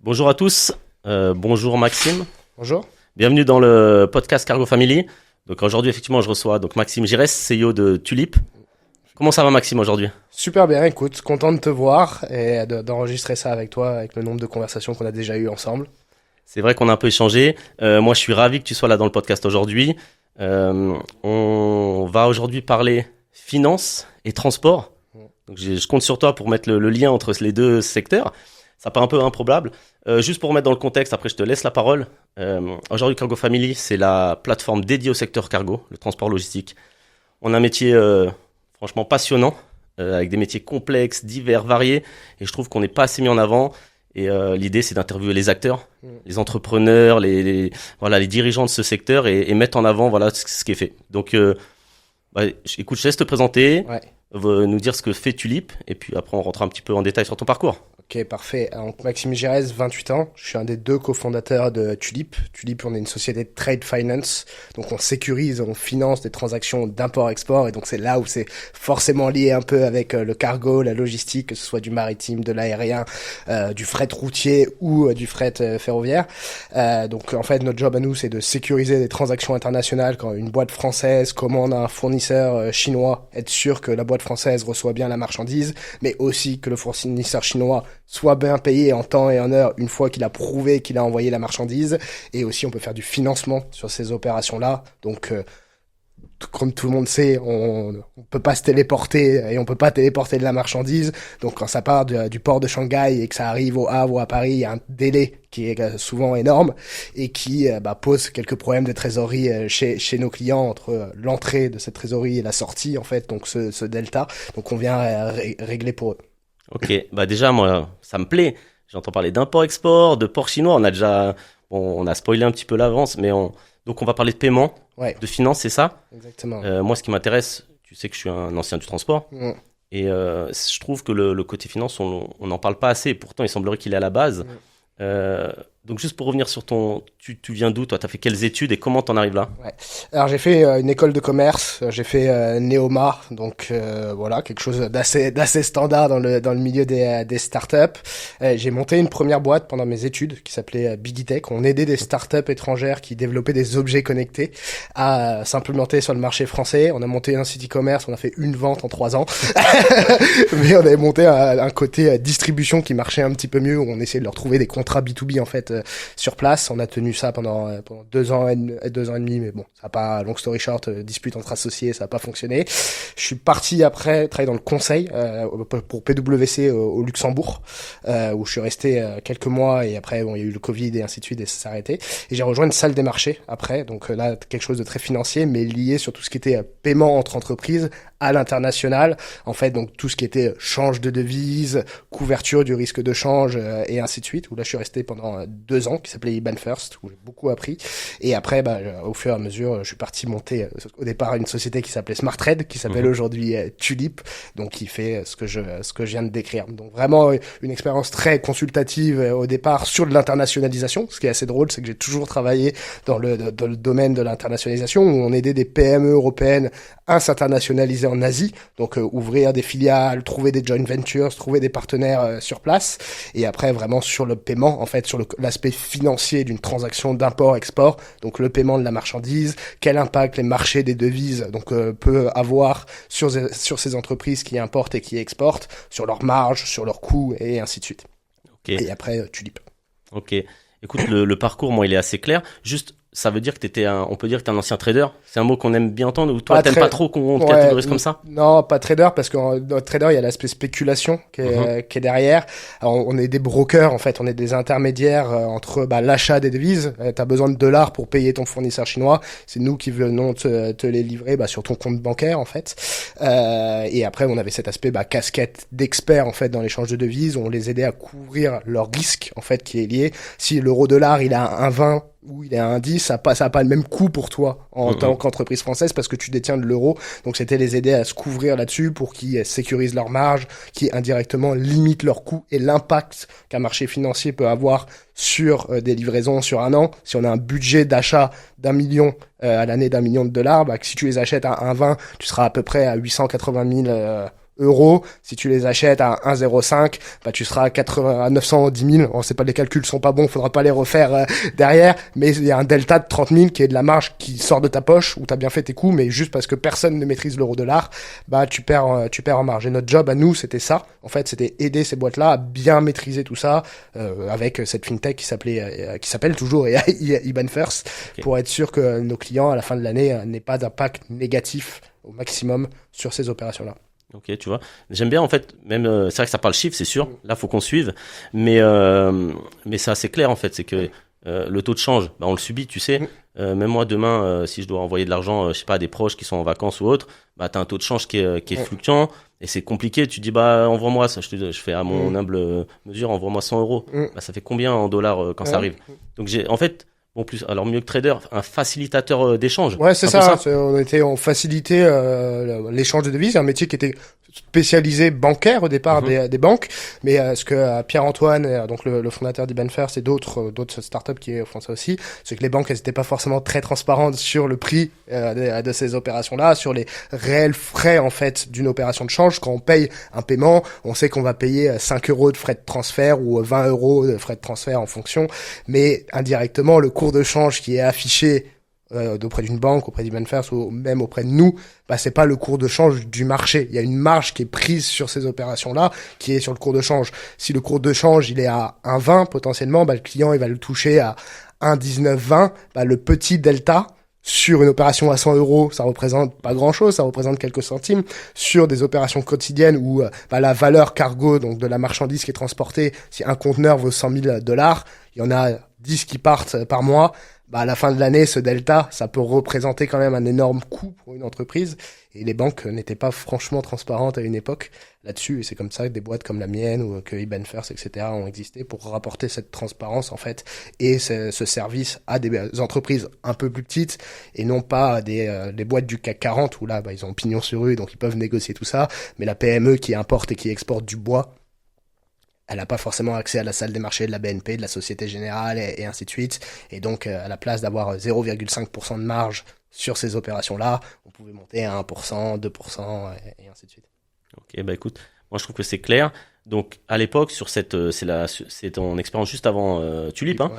Bonjour à tous, bonjour Maxime, Bonjour. bienvenue dans le podcast Cargo Family. Donc aujourd'hui effectivement je reçois donc Maxime Giresse, CEO de Tulip. Comment ça va Maxime aujourd'hui? Super bien, écoute, content de te voir et d'enregistrer ça avec toi, avec le nombre de conversations qu'on a déjà eues ensemble. C'est vrai qu'on a un peu échangé, moi je suis ravi que tu sois là dans le podcast aujourd'hui. On va aujourd'hui parler finance et transport. Donc je compte sur toi pour mettre le lien entre les deux secteurs. Ça paraît un peu improbable. Juste pour remettre dans le contexte, après je te laisse la parole. Aujourd'hui, Cargo Family, c'est la plateforme dédiée au secteur cargo, le transport logistique. On a un métier franchement passionnant, avec des métiers complexes, divers, variés, et je trouve qu'on n'est pas assez mis en avant. Et l'idée, c'est d'interviewer les acteurs, les entrepreneurs, voilà, les dirigeants de ce secteur et mettre en avant voilà, ce qui est fait. Donc, écoute, je laisse te présenter, Ouais. nous dire ce que fait Tulip, et puis après, on rentrera un petit peu en détail sur ton parcours. Ok, parfait. Donc, Maxime Giresse, 28 ans. Je suis un des deux cofondateurs de Tulip. Tulip, on est une société de trade finance. Donc, on sécurise, on finance des transactions d'import-export. Et donc, c'est là où c'est forcément lié un peu avec le cargo, la logistique, que ce soit du maritime, de l'aérien, du fret routier ou du fret ferroviaire. Donc, en fait, notre job à nous, c'est de sécuriser des transactions internationales. Quand une boîte française commande un fournisseur chinois, être sûr que la boîte française reçoit bien la marchandise, mais aussi que le fournisseur chinois soit bien payé en temps et en heure une fois qu'il a prouvé qu'il a envoyé la marchandise. Et aussi, on peut faire du financement sur ces opérations-là. Donc, comme tout le monde sait, on peut pas se téléporter et on peut pas téléporter de la marchandise. Donc, quand ça part du port de Shanghai et que ça arrive au Havre ou à Paris, il y a un délai qui est souvent énorme et qui pose quelques problèmes de trésorerie chez nos clients entre l'entrée de cette trésorerie et la sortie, en fait. Donc, ce delta. Donc, on vient régler pour eux. Ok, bah déjà, moi, ça me plaît. J'entends parler d'import-export, de port chinois. On a spoilé un petit peu l'avance, donc on va parler de paiement, Ouais, de finance, c'est ça. exactement. Moi, ce qui m'intéresse, tu sais que je suis un ancien du transport, Mm. et je trouve que le côté finance, on n'en parle pas assez. Pourtant, il semblerait qu'il est à la base. Mm. Donc, juste pour revenir sur tu viens d'où, toi? T'as fait quelles études et comment t'en arrives là? Ouais. Alors j'ai fait une école de commerce, j'ai fait Neoma, donc voilà, quelque chose d'assez standard dans le milieu des startups. J'ai monté une première boîte pendant mes études qui s'appelait Bigitech. On aidait des startups étrangères qui développaient des objets connectés à s'implémenter sur le marché français. On a monté un site e-commerce, on a fait une vente en 3 ans, mais on avait monté un côté distribution qui marchait un petit peu mieux, où on essayait de leur trouver des contrats B2B en fait sur place. On a tenu ça pendant 2 ans et demi, mais bon, ça a pas, long story short, dispute entre associés, ça a pas fonctionné. Je suis parti après travailler dans le conseil pour PwC au Luxembourg, où je suis resté quelques mois et après bon, il y a eu le Covid et ainsi de suite et ça s'est arrêté. Et j'ai rejoint une salle des marchés après, donc là quelque chose de très financier, mais lié sur tout ce qui était paiement entre entreprises à l'international, en fait, donc tout ce qui était change de devise, couverture du risque de change et ainsi de suite, où là je suis resté pendant 2 ans, qui s'appelait IBAN First, où j'ai beaucoup appris. Et après, au fur et à mesure, je suis parti monter au départ une société qui s'appelait Smart Trade, qui s'appelle aujourd'hui Tulip, donc qui fait ce que je viens de décrire. Donc vraiment une expérience très consultative au départ sur de l'internationalisation. Ce qui est assez drôle, c'est que j'ai toujours travaillé dans le domaine de l'internationalisation, où on aidait des PME européennes à s'internationaliser en Asie, donc ouvrir des filiales, trouver des joint ventures, trouver des partenaires sur place, et après vraiment sur le paiement, en fait sur l'aspect financier d'une transaction d'import-export, donc le paiement de la marchandise, quel impact les marchés des devises donc peut avoir sur ces entreprises qui importent et qui exportent, sur leurs marges, sur leurs coûts et ainsi de suite. Ok, Et après Tulip. ok. Écoute, le parcours, moi, il est assez clair. Juste, ça veut dire que on peut dire que t'es un ancien trader. C'est un mot qu'on aime bien entendre, ou toi, Pas t'aimes très- pas trop qu'on te Ouais, catégorise comme ça? non, pas trader, parce que dans trader, il y a l'aspect spéculation qui est derrière. Alors, on est des brokers, en fait, on est des intermédiaires entre l'achat des devises. Tu as besoin de dollars pour payer ton fournisseur chinois. C'est nous qui venons te les livrer sur ton compte bancaire, en fait. Et après, on avait cet aspect casquette d'experts, en fait, dans l'échange de devises. On les aidait à couvrir leur risque, en fait, qui est lié. Si l'euro-dollar, il a un 20 ou il est à un 10, ça a pas le même coût pour toi en tant qu'entreprise française parce que tu détiens de l'euro. Donc c'était les aider à se couvrir là-dessus pour qu'ils sécurisent leurs marges, qui indirectement limitent leurs coûts et l'impact qu'un marché financier peut avoir sur des livraisons sur un an. Si on a un budget d'achat d'1 million à l'année d'1 million de dollars, que si tu les achètes à 1,20, tu seras à peu près à 880 000 euros. Si tu les achètes à 1,05, bah, tu seras à 910 000. On sait pas, les calculs sont pas bons, faudra pas les refaire derrière, mais il y a un delta de 30 000 qui est de la marge qui sort de ta poche, où t'as bien fait tes coups, mais juste parce que personne ne maîtrise l'euro-dollar, bah, tu perds en marge. Et notre job à nous, c'était ça. En fait, c'était aider ces boîtes-là à bien maîtriser tout ça, avec cette fintech qui s'appelle toujours IBAN First, pour être sûr que nos clients, à la fin de l'année, n'aient pas d'impact négatif au maximum sur ces opérations-là. Ok, tu vois. J'aime bien, en fait, même, c'est vrai que ça parle chiffres, c'est sûr. Là, faut qu'on suive. Mais c'est assez clair, en fait. C'est que le taux de change, bah, on le subit, tu sais. Même moi, demain, si je dois envoyer de l'argent, je sais pas, à des proches qui sont en vacances ou autres, bah, t'as un taux de change qui est fluctuant. Et c'est compliqué. Tu dis, bah, envoie-moi ça. Je fais à mon humble mesure, envoie-moi 100 euros. Bah, ça fait combien en dollars quand ça arrive? Donc, en fait, bon, plus, alors mieux que trader, un facilitateur d'échange. Ouais, c'est ça. On facilitait l'échange de devises, un métier qui était spécialisé bancaire au départ des banques, mais ce que Pierre-Antoine, donc le fondateur d'IBAN First et d'autres startups qui font ça aussi, c'est que les banques, elles n'étaient pas forcément très transparentes sur le prix de ces opérations-là, sur les réels frais en fait d'une opération de change. Quand on paye un paiement, on sait qu'on va payer 5 euros de frais de transfert ou 20 euros de frais de transfert en fonction, mais indirectement, le cours de change qui est affiché auprès d'une banque, auprès d'IBAN First ou même auprès de nous, bah c'est pas le cours de change du marché. Il y a une marge qui est prise sur ces opérations-là, qui est sur le cours de change. Si le cours de change il est à 1,20 potentiellement, bah le client il va le toucher à 1,1920. Bah le petit delta sur une opération à 100 euros, ça représente pas grand-chose, ça représente quelques centimes. Sur des opérations quotidiennes où bah, la valeur cargo, donc de la marchandise qui est transportée, si un conteneur vaut $100 000, il y en a 10 qui partent par mois. Bah, à la fin de l'année, ce delta, ça peut représenter quand même un énorme coût pour une entreprise. Et les banques n'étaient pas franchement transparentes à une époque là-dessus. Et c'est comme ça que des boîtes comme la mienne ou que IBAN First, etc. ont existé pour rapporter cette transparence, en fait, et ce service à des entreprises un peu plus petites et non pas à des boîtes du CAC 40 où là, bah, ils ont pignon sur rue, donc ils peuvent négocier tout ça. Mais la PME qui importe et qui exporte du bois, elle n'a pas forcément accès à la salle des marchés de la BNP, de la Société Générale et ainsi de suite. Et donc, à la place d'avoir 0,5% de marge sur ces opérations-là, on pouvait monter à 1%, 2% et ainsi de suite. Ok, bah écoute, moi je trouve que c'est clair. Donc, à l'époque, c'est ton expérience juste avant Tulip, hein.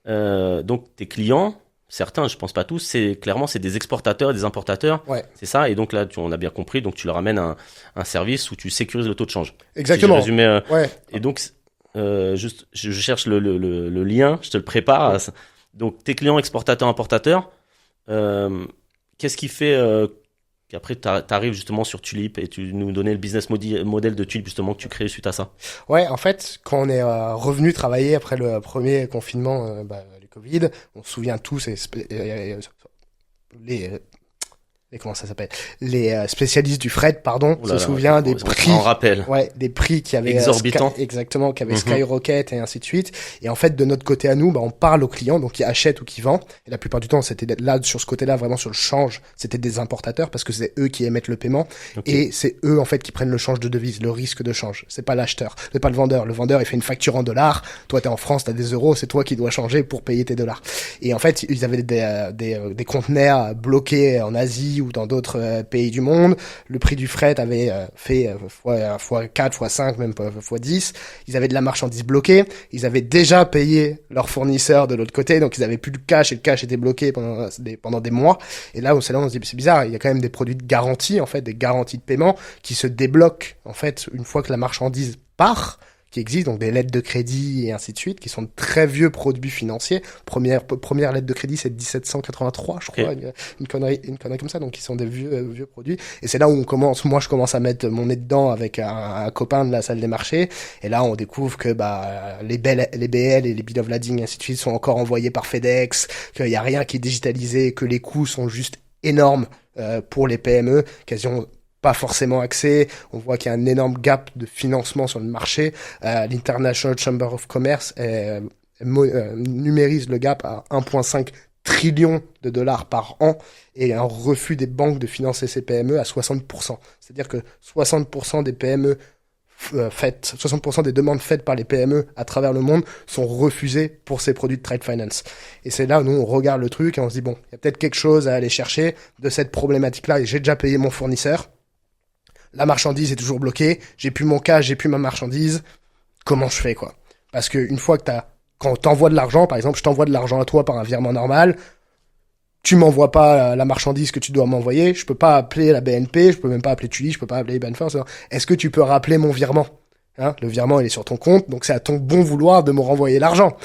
Ouais. Donc, tes clients, certains, je pense pas tous, c'est des exportateurs et des importateurs. Ouais. C'est ça. Et donc là, on a bien compris. Donc tu leur amènes un service où tu sécurises le taux de change. Exactement. Si j'ai résumé, ouais. Et donc, juste, je cherche le lien, je te le prépare. Ouais. Donc tes clients exportateurs, importateurs, qu'est-ce qui fait qu'après t'arrives justement sur Tulip et tu nous donnais le business model de Tulip justement que tu crées suite à ça? Ouais, en fait, quand on est revenu travailler après le premier confinement, Covid, on se souvient tous comment ça s'appelle, les spécialistes du fret, pardon, se souvient des prix, on rappelle, des prix qui avaient exorbitants, exactement, qui avaient skyrocket et ainsi de suite. Et en fait, de notre côté à nous, bah, on parle aux clients, donc qui achètent ou qui vendent. Et la plupart du temps, c'était là sur ce côté-là, vraiment sur le change, c'était des importateurs parce que c'est eux qui émettent le paiement et c'est eux en fait qui prennent le change de devise, le risque de change. C'est pas l'acheteur, c'est pas le vendeur. Le vendeur, il fait une facture en dollars. Toi, t'es en France, t'as des euros, c'est toi qui dois changer pour payer tes dollars. Et en fait, ils avaient des conteneurs bloqués en Asie ou dans d'autres pays du monde. Le prix du fret avait fait x4, x5, même x10. Ils avaient de la marchandise bloquée. Ils avaient déjà payé leurs fournisseurs de l'autre côté, donc ils avaient plus de cash et le cash était bloqué pendant des mois. Et là, on se dit, c'est bizarre, il y a quand même des produits de garantie, en fait, des garanties de paiement qui se débloquent, en fait, une fois que la marchandise part, qui existent, donc des lettres de crédit et ainsi de suite, qui sont de très vieux produits financiers. Première lettre de crédit, c'est 1783, je crois, une connerie comme ça, donc qui sont des vieux produits. Et c'est là où moi je commence à mettre mon nez dedans avec un copain de la salle des marchés, et là on découvre que les BL et les bill of lading et ainsi de suite sont encore envoyés par FedEx, qu'il y a rien qui est digitalisé, que les coûts sont juste énormes pour les PME, quasiment pas forcément accès. On voit qu'il y a un énorme gap de financement sur le marché. L'International Chamber of Commerce numérise le gap à 1,5 trillion de dollars par an et un refus des banques de financer ces PME à 60%. C'est-à-dire que 60% des PME 60% des demandes faites par les PME à travers le monde sont refusées pour ces produits de trade finance. Et c'est là où nous, on regarde le truc et on se dit, bon, il y a peut-être quelque chose à aller chercher de cette problématique-là et j'ai déjà payé mon fournisseur. la marchandise est toujours bloquée, j'ai plus mon cash, j'ai plus ma marchandise, comment je fais, quoi? Parce que une fois que quand t'envoies de l'argent, par exemple, je t'envoie de l'argent à toi par un virement normal, tu m'envoies pas la marchandise que tu dois m'envoyer, je peux pas appeler la BNP, je peux même pas appeler Tuli, je peux pas appeler Banfer, est-ce que tu peux rappeler mon virement? Hein, le virement, il est sur ton compte, donc c'est à ton bon vouloir de me renvoyer l'argent.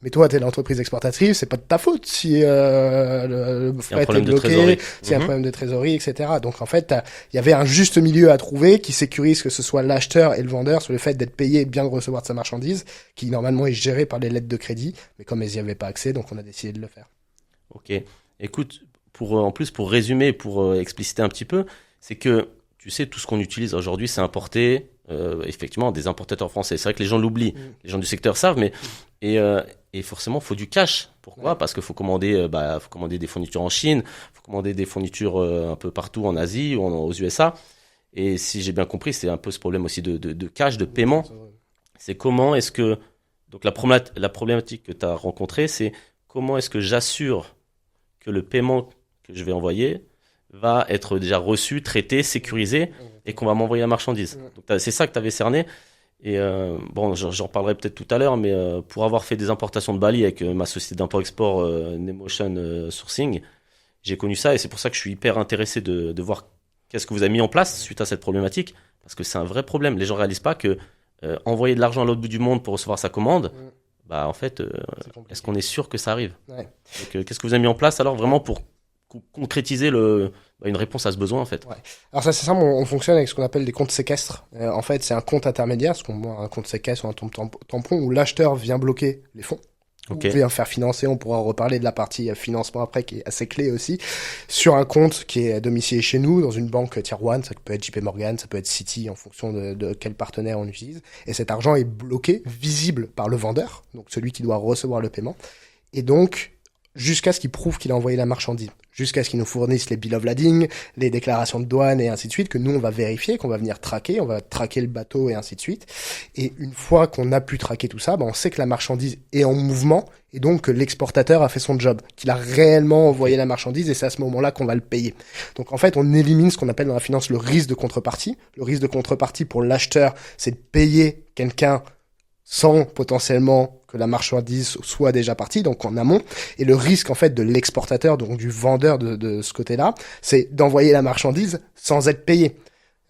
Mais toi, t'es l'entreprise exportatrice, c'est pas de ta faute si le fret est bloqué, s'il y a un problème de trésorerie, etc. Donc en fait, il y avait un juste milieu à trouver qui sécurise que ce soit l'acheteur et le vendeur sur le fait d'être payé et bien de recevoir de sa marchandise, qui normalement est géré par les lettres de crédit, mais comme elles y avaient pas accès, donc on a décidé de le faire. Ok. Écoute, en plus, pour résumer, pour expliciter un petit peu, c'est que, tu sais, tout ce qu'on utilise aujourd'hui, c'est importé, effectivement, des importateurs français. C'est vrai que les gens l'oublient. Les gens du secteur savent, mais, et forcément, il faut du cash. Pourquoi? Parce qu'il faut commander des fournitures en Chine, faut commander des fournitures un peu partout en Asie ou aux USA. Et si j'ai bien compris, c'est un peu ce problème aussi de cash, de paiement. C'est comment est-ce que, donc la problématique que tu as rencontrée, c'est comment est-ce que j'assure que le paiement que je vais envoyer va être déjà reçu, traité, sécurisé et qu'on va m'envoyer la marchandise. Donc c'est ça que tu avais cerné. Et bon, j'en parlerai peut-être tout à l'heure, mais pour avoir fait des importations de Bali avec ma société d'import-export Nemotion Sourcing, j'ai connu ça et c'est pour ça que je suis hyper intéressé de voir qu'est-ce que vous avez mis en place suite à cette problématique, parce que c'est un vrai problème. Les gens ne réalisent pas que envoyer de l'argent à l'autre bout du monde pour recevoir sa commande, bah en fait, est-ce qu'on est sûr que ça arrive? Donc, qu'est-ce que vous avez mis en place alors vraiment pour concrétiser une réponse à ce besoin en fait? Alors ça c'est ça, on fonctionne avec ce qu'on appelle des comptes séquestres. En fait, c'est un compte intermédiaire, un compte séquestre ou un tampon où l'acheteur vient bloquer les fonds. Okay. Ou vient faire financer, on pourra reparler de la partie financement après qui est assez clé aussi, sur un compte qui est domicilié chez nous dans une banque tier 1, ça peut être JP Morgan, ça peut être Citi en fonction de quel partenaire on utilise, et cet argent est bloqué, visible par le vendeur, donc celui qui doit recevoir le paiement, et donc jusqu'à ce qu'il prouve qu'il a envoyé la marchandise, jusqu'à ce qu'il nous fournisse les bill of lading, les déclarations de douane et ainsi de suite, que nous on va vérifier, qu'on va venir traquer, on va traquer le bateau et ainsi de suite. Et une fois qu'on a pu traquer tout ça, on sait que la marchandise est en mouvement et donc que l'exportateur a fait son job, qu'il a réellement envoyé la marchandise et c'est à ce moment-là qu'on va le payer. Donc en fait, on élimine ce qu'on appelle dans la finance le risque de contrepartie. Le risque de contrepartie pour l'acheteur, c'est de payer quelqu'un sans potentiellement que la marchandise soit déjà partie, donc en amont. Et le risque, en fait, de l'exportateur, donc du vendeur de ce côté-là, c'est d'envoyer la marchandise sans être payé.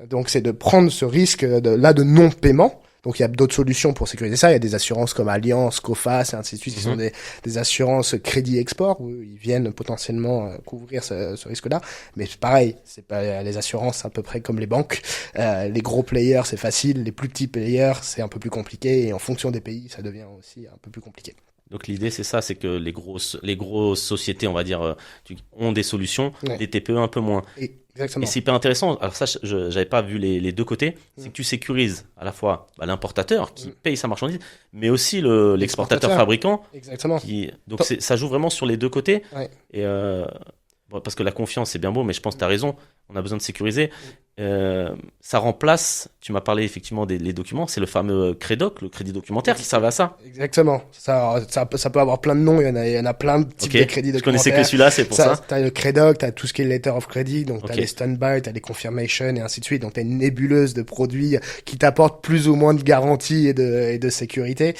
Donc, c'est de prendre ce risque de non-paiement. Donc, il y a d'autres solutions pour sécuriser ça. Il y a des assurances comme Allianz, Coface, et ainsi de suite, qui sont des assurances crédit-export, où ils viennent potentiellement couvrir ce risque-là. Mais pareil, c'est pas les assurances, c'est à peu près comme les banques. Les gros players, c'est facile. Les plus petits players, c'est un peu plus compliqué. Et en fonction des pays, ça devient aussi un peu plus compliqué. Donc l'idée c'est ça, c'est que les grosses sociétés, on va dire, ont des solutions, les TPE un peu moins. Exactement. Et c'est hyper intéressant. Alors ça, j'avais pas vu les deux côtés. C'est que tu sécurises à la fois l'importateur qui paye sa marchandise, mais aussi l'exportateur fabricant. Exactement. Donc ça joue vraiment sur les deux côtés. Et parce que la confiance c'est bien beau, mais je pense que tu as raison. On a besoin de sécuriser. Ça remplace, tu m'as parlé effectivement des documents, c'est le fameux CREDOC, le crédit documentaire qui servait à ça. Exactement. Ça peut avoir plein de noms, il y en a plein de types de crédits documentaires. Je connaissais que celui-là, c'est pour ça. T'as le CREDOC, t'as tout ce qui est letter of credit, donc t'as les stand-by, t'as les confirmation et ainsi de suite. Donc t'as une nébuleuse de produits qui t'apportent plus ou moins de garanties et de sécurité,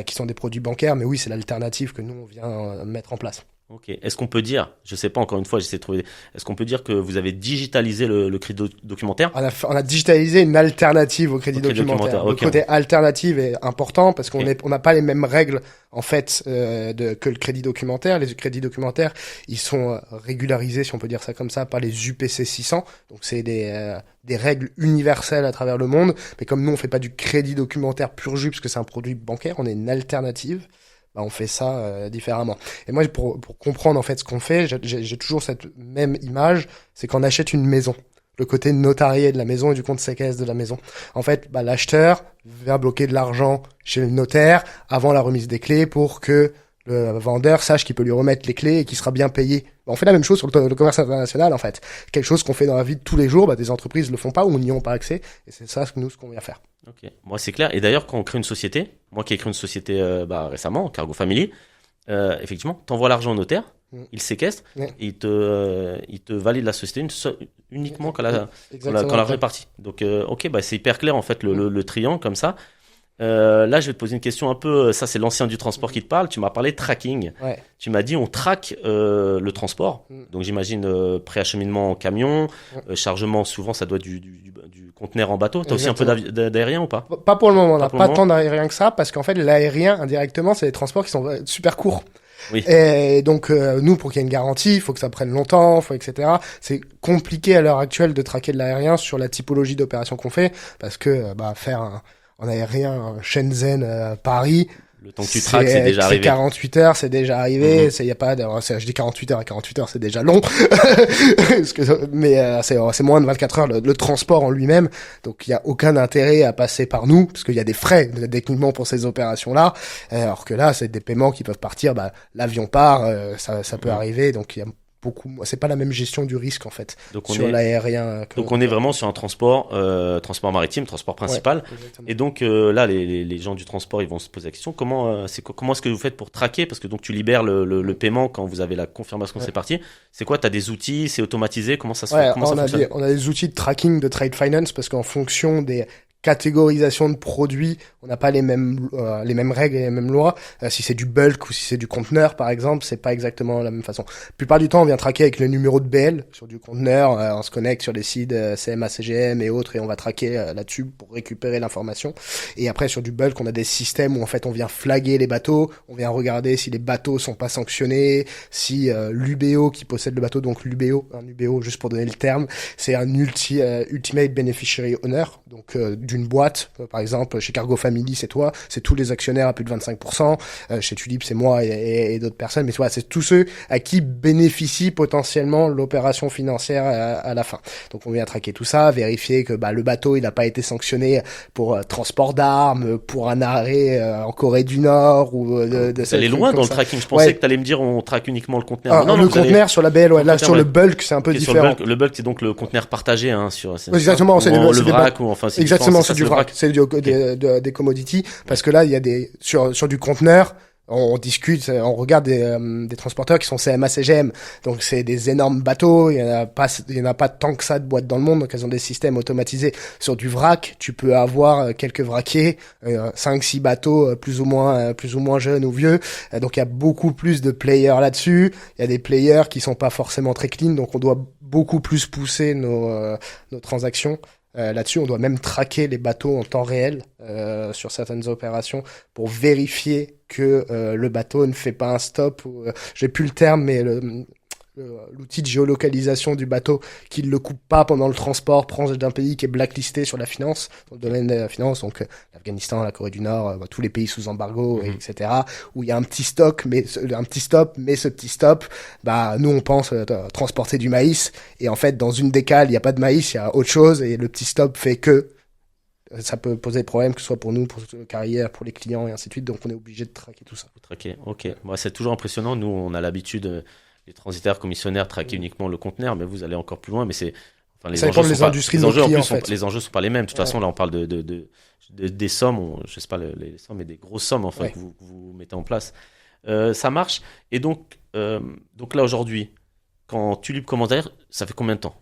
qui sont des produits bancaires. Mais oui, c'est l'alternative que nous on vient mettre en place. Ok. Est-ce qu'on peut dire, je sais pas encore une fois, j'essaie de trouver, est-ce qu'on peut dire que vous avez digitalisé le crédit documentaire? On a digitalisé une alternative au crédit documentaire. Le côté alternative est important parce qu'on n'a pas les mêmes règles en fait que le crédit documentaire. Les crédits documentaires, ils sont régularisés, si on peut dire ça comme ça, par les UPC 600. Donc c'est des règles universelles à travers le monde. Mais comme nous on fait pas du crédit documentaire pur jus parce que c'est un produit bancaire, on est une alternative. On fait ça différemment. Et moi, pour comprendre en fait ce qu'on fait, j'ai toujours cette même image, c'est qu'on achète une maison, le côté notarié de la maison et du compte séquestre de la maison. En fait, l'acheteur va bloquer de l'argent chez le notaire avant la remise des clés pour que le vendeur sache qu'il peut lui remettre les clés et qu'il sera bien payé. On fait la même chose sur le commerce international en fait. Quelque chose qu'on fait dans la vie de tous les jours, des entreprises le font pas ou n'y ont pas accès. Et c'est ça ce qu'on vient faire. Ok, moi c'est clair. Et d'ailleurs, quand on crée une société, moi qui ai créé une société récemment, Cargo Family, effectivement, t'envoies l'argent au notaire. il séquestre, et il te valide la société uniquement quand la l'argent est parti. Donc, ok, bah, c'est hyper clair, en fait, le triangle, comme ça. Là, je vais te poser une question un peu, ça c'est l'ancien du transport qui te parle, tu m'as parlé de tracking. Tu m'as dit on traque le transport, donc j'imagine préacheminement en camion, chargement, souvent ça doit être du conteneur en bateau. T'as aussi un peu d'aérien ou pas? Pas pour le moment, on n'a pas tant d'aérien que ça, parce qu'en fait l'aérien, indirectement, c'est des transports qui sont super courts. Oui. Et donc nous, pour qu'il y ait une garantie, il faut que ça prenne longtemps, etc. C'est compliqué à l'heure actuelle de traquer de l'aérien sur la typologie d'opération qu'on fait, parce que faire en aérien Shenzhen Paris, le temps que tu traques, c'est déjà arrivé. 48 heures, c'est déjà arrivé. Je dis 48 heures, à 48 heures, c'est déjà long. Mais c'est moins de 24 heures le transport en lui-même. Donc il y a aucun intérêt à passer par nous, parce qu'il y a des frais techniquement pour ces opérations-là. Alors que là, c'est des paiements qui peuvent partir. L'avion part, ça peut arriver. Donc il y a c'est pas la même gestion du risque en fait sur l'aérien. Donc on est vraiment sur un transport maritime, transport principal. Et donc là les gens du transport ils vont se poser la question comment est-ce que vous faites pour traquer, parce que donc tu libères le paiement quand vous avez la confirmation que c'est parti. C'est quoi, t'as des outils, c'est automatisé, comment ça se fait, comment ça fonctionne? On a des outils de tracking de trade finance, parce qu'en fonction des catégorisation de produits, on n'a pas les mêmes règles et les mêmes lois. Si c'est du bulk ou si c'est du conteneur, par exemple, c'est pas exactement la même façon. La plupart du temps, on vient traquer avec le numéro de BL sur du conteneur. On se connecte sur des sites CMA, CGM et autres, et on va traquer là-dessus pour récupérer l'information. Et après, sur du bulk, on a des systèmes où en fait, on vient flaguer les bateaux, on vient regarder si les bateaux sont pas sanctionnés, si l'UBO qui possède le bateau, donc un UBO, juste pour donner le terme, c'est un Ultimate Beneficiary Owner, donc d'une boîte, par exemple chez Cargo Family c'est toi, c'est tous les actionnaires à plus de 25%, chez Tulip c'est moi et d'autres personnes, mais voilà, c'est tous ceux à qui bénéficie potentiellement l'opération financière à la fin. Donc on vient traquer tout ça, vérifier que le bateau il n'a pas été sanctionné pour transport d'armes, pour un arrêt en Corée du Nord ou Vous allez loin dans le tracking, je pensais que tu allais me dire on traque uniquement le conteneur. Non, le conteneur sur la BL, là sur le bulk c'est un peu différent. Le bulk c'est donc le conteneur partagé exactement, c'est le vrac ou enfin exactement, c'est du vrac, c'est des commodities, parce que là il y a sur du conteneur, on discute, on regarde des transporteurs qui sont CMA CGM, donc c'est des énormes bateaux, il y en a pas tant que ça de boîtes dans le monde, donc elles ont des systèmes automatisés. Sur du vrac, tu peux avoir quelques vraquiers, 5-6 bateaux plus ou moins jeunes ou vieux, donc il y a beaucoup plus de players là-dessus. Il y a des players qui sont pas forcément très clean, donc on doit beaucoup plus pousser nos transactions. Là-dessus, on doit même traquer les bateaux en temps réel sur certaines opérations pour vérifier que le bateau ne fait pas un stop. J'ai plus le terme, mais l'outil de géolocalisation du bateau qui ne le coupe pas pendant le transport proche d'un pays qui est blacklisté sur la finance, dans le domaine de la finance, donc l'Afghanistan, la Corée du Nord, tous les pays sous embargo, etc., où il y a un petit stop, mais ce petit stop, nous on pense transporter du maïs, et en fait dans une des cales il n'y a pas de maïs, il y a autre chose, et le petit stop fait que ça peut poser problème, que ce soit pour nous, pour le carrière, pour les clients et ainsi de suite, donc on est obligé de traquer tout ça. Traquer, ok. C'est toujours impressionnant, nous on a l'habitude... Les transitaires, commissionnaires traquent uniquement le conteneur, mais vous allez encore plus loin. Mais ça dépend des industries de nos clients, en fait. Les enjeux sont pas les mêmes. De toute façon, là, on parle des sommes, je sais pas les sommes, mais des grosses sommes enfin que vous mettez en place. Ça marche. Et donc là aujourd'hui, quand Tulip Commentaire, ça fait combien de temps?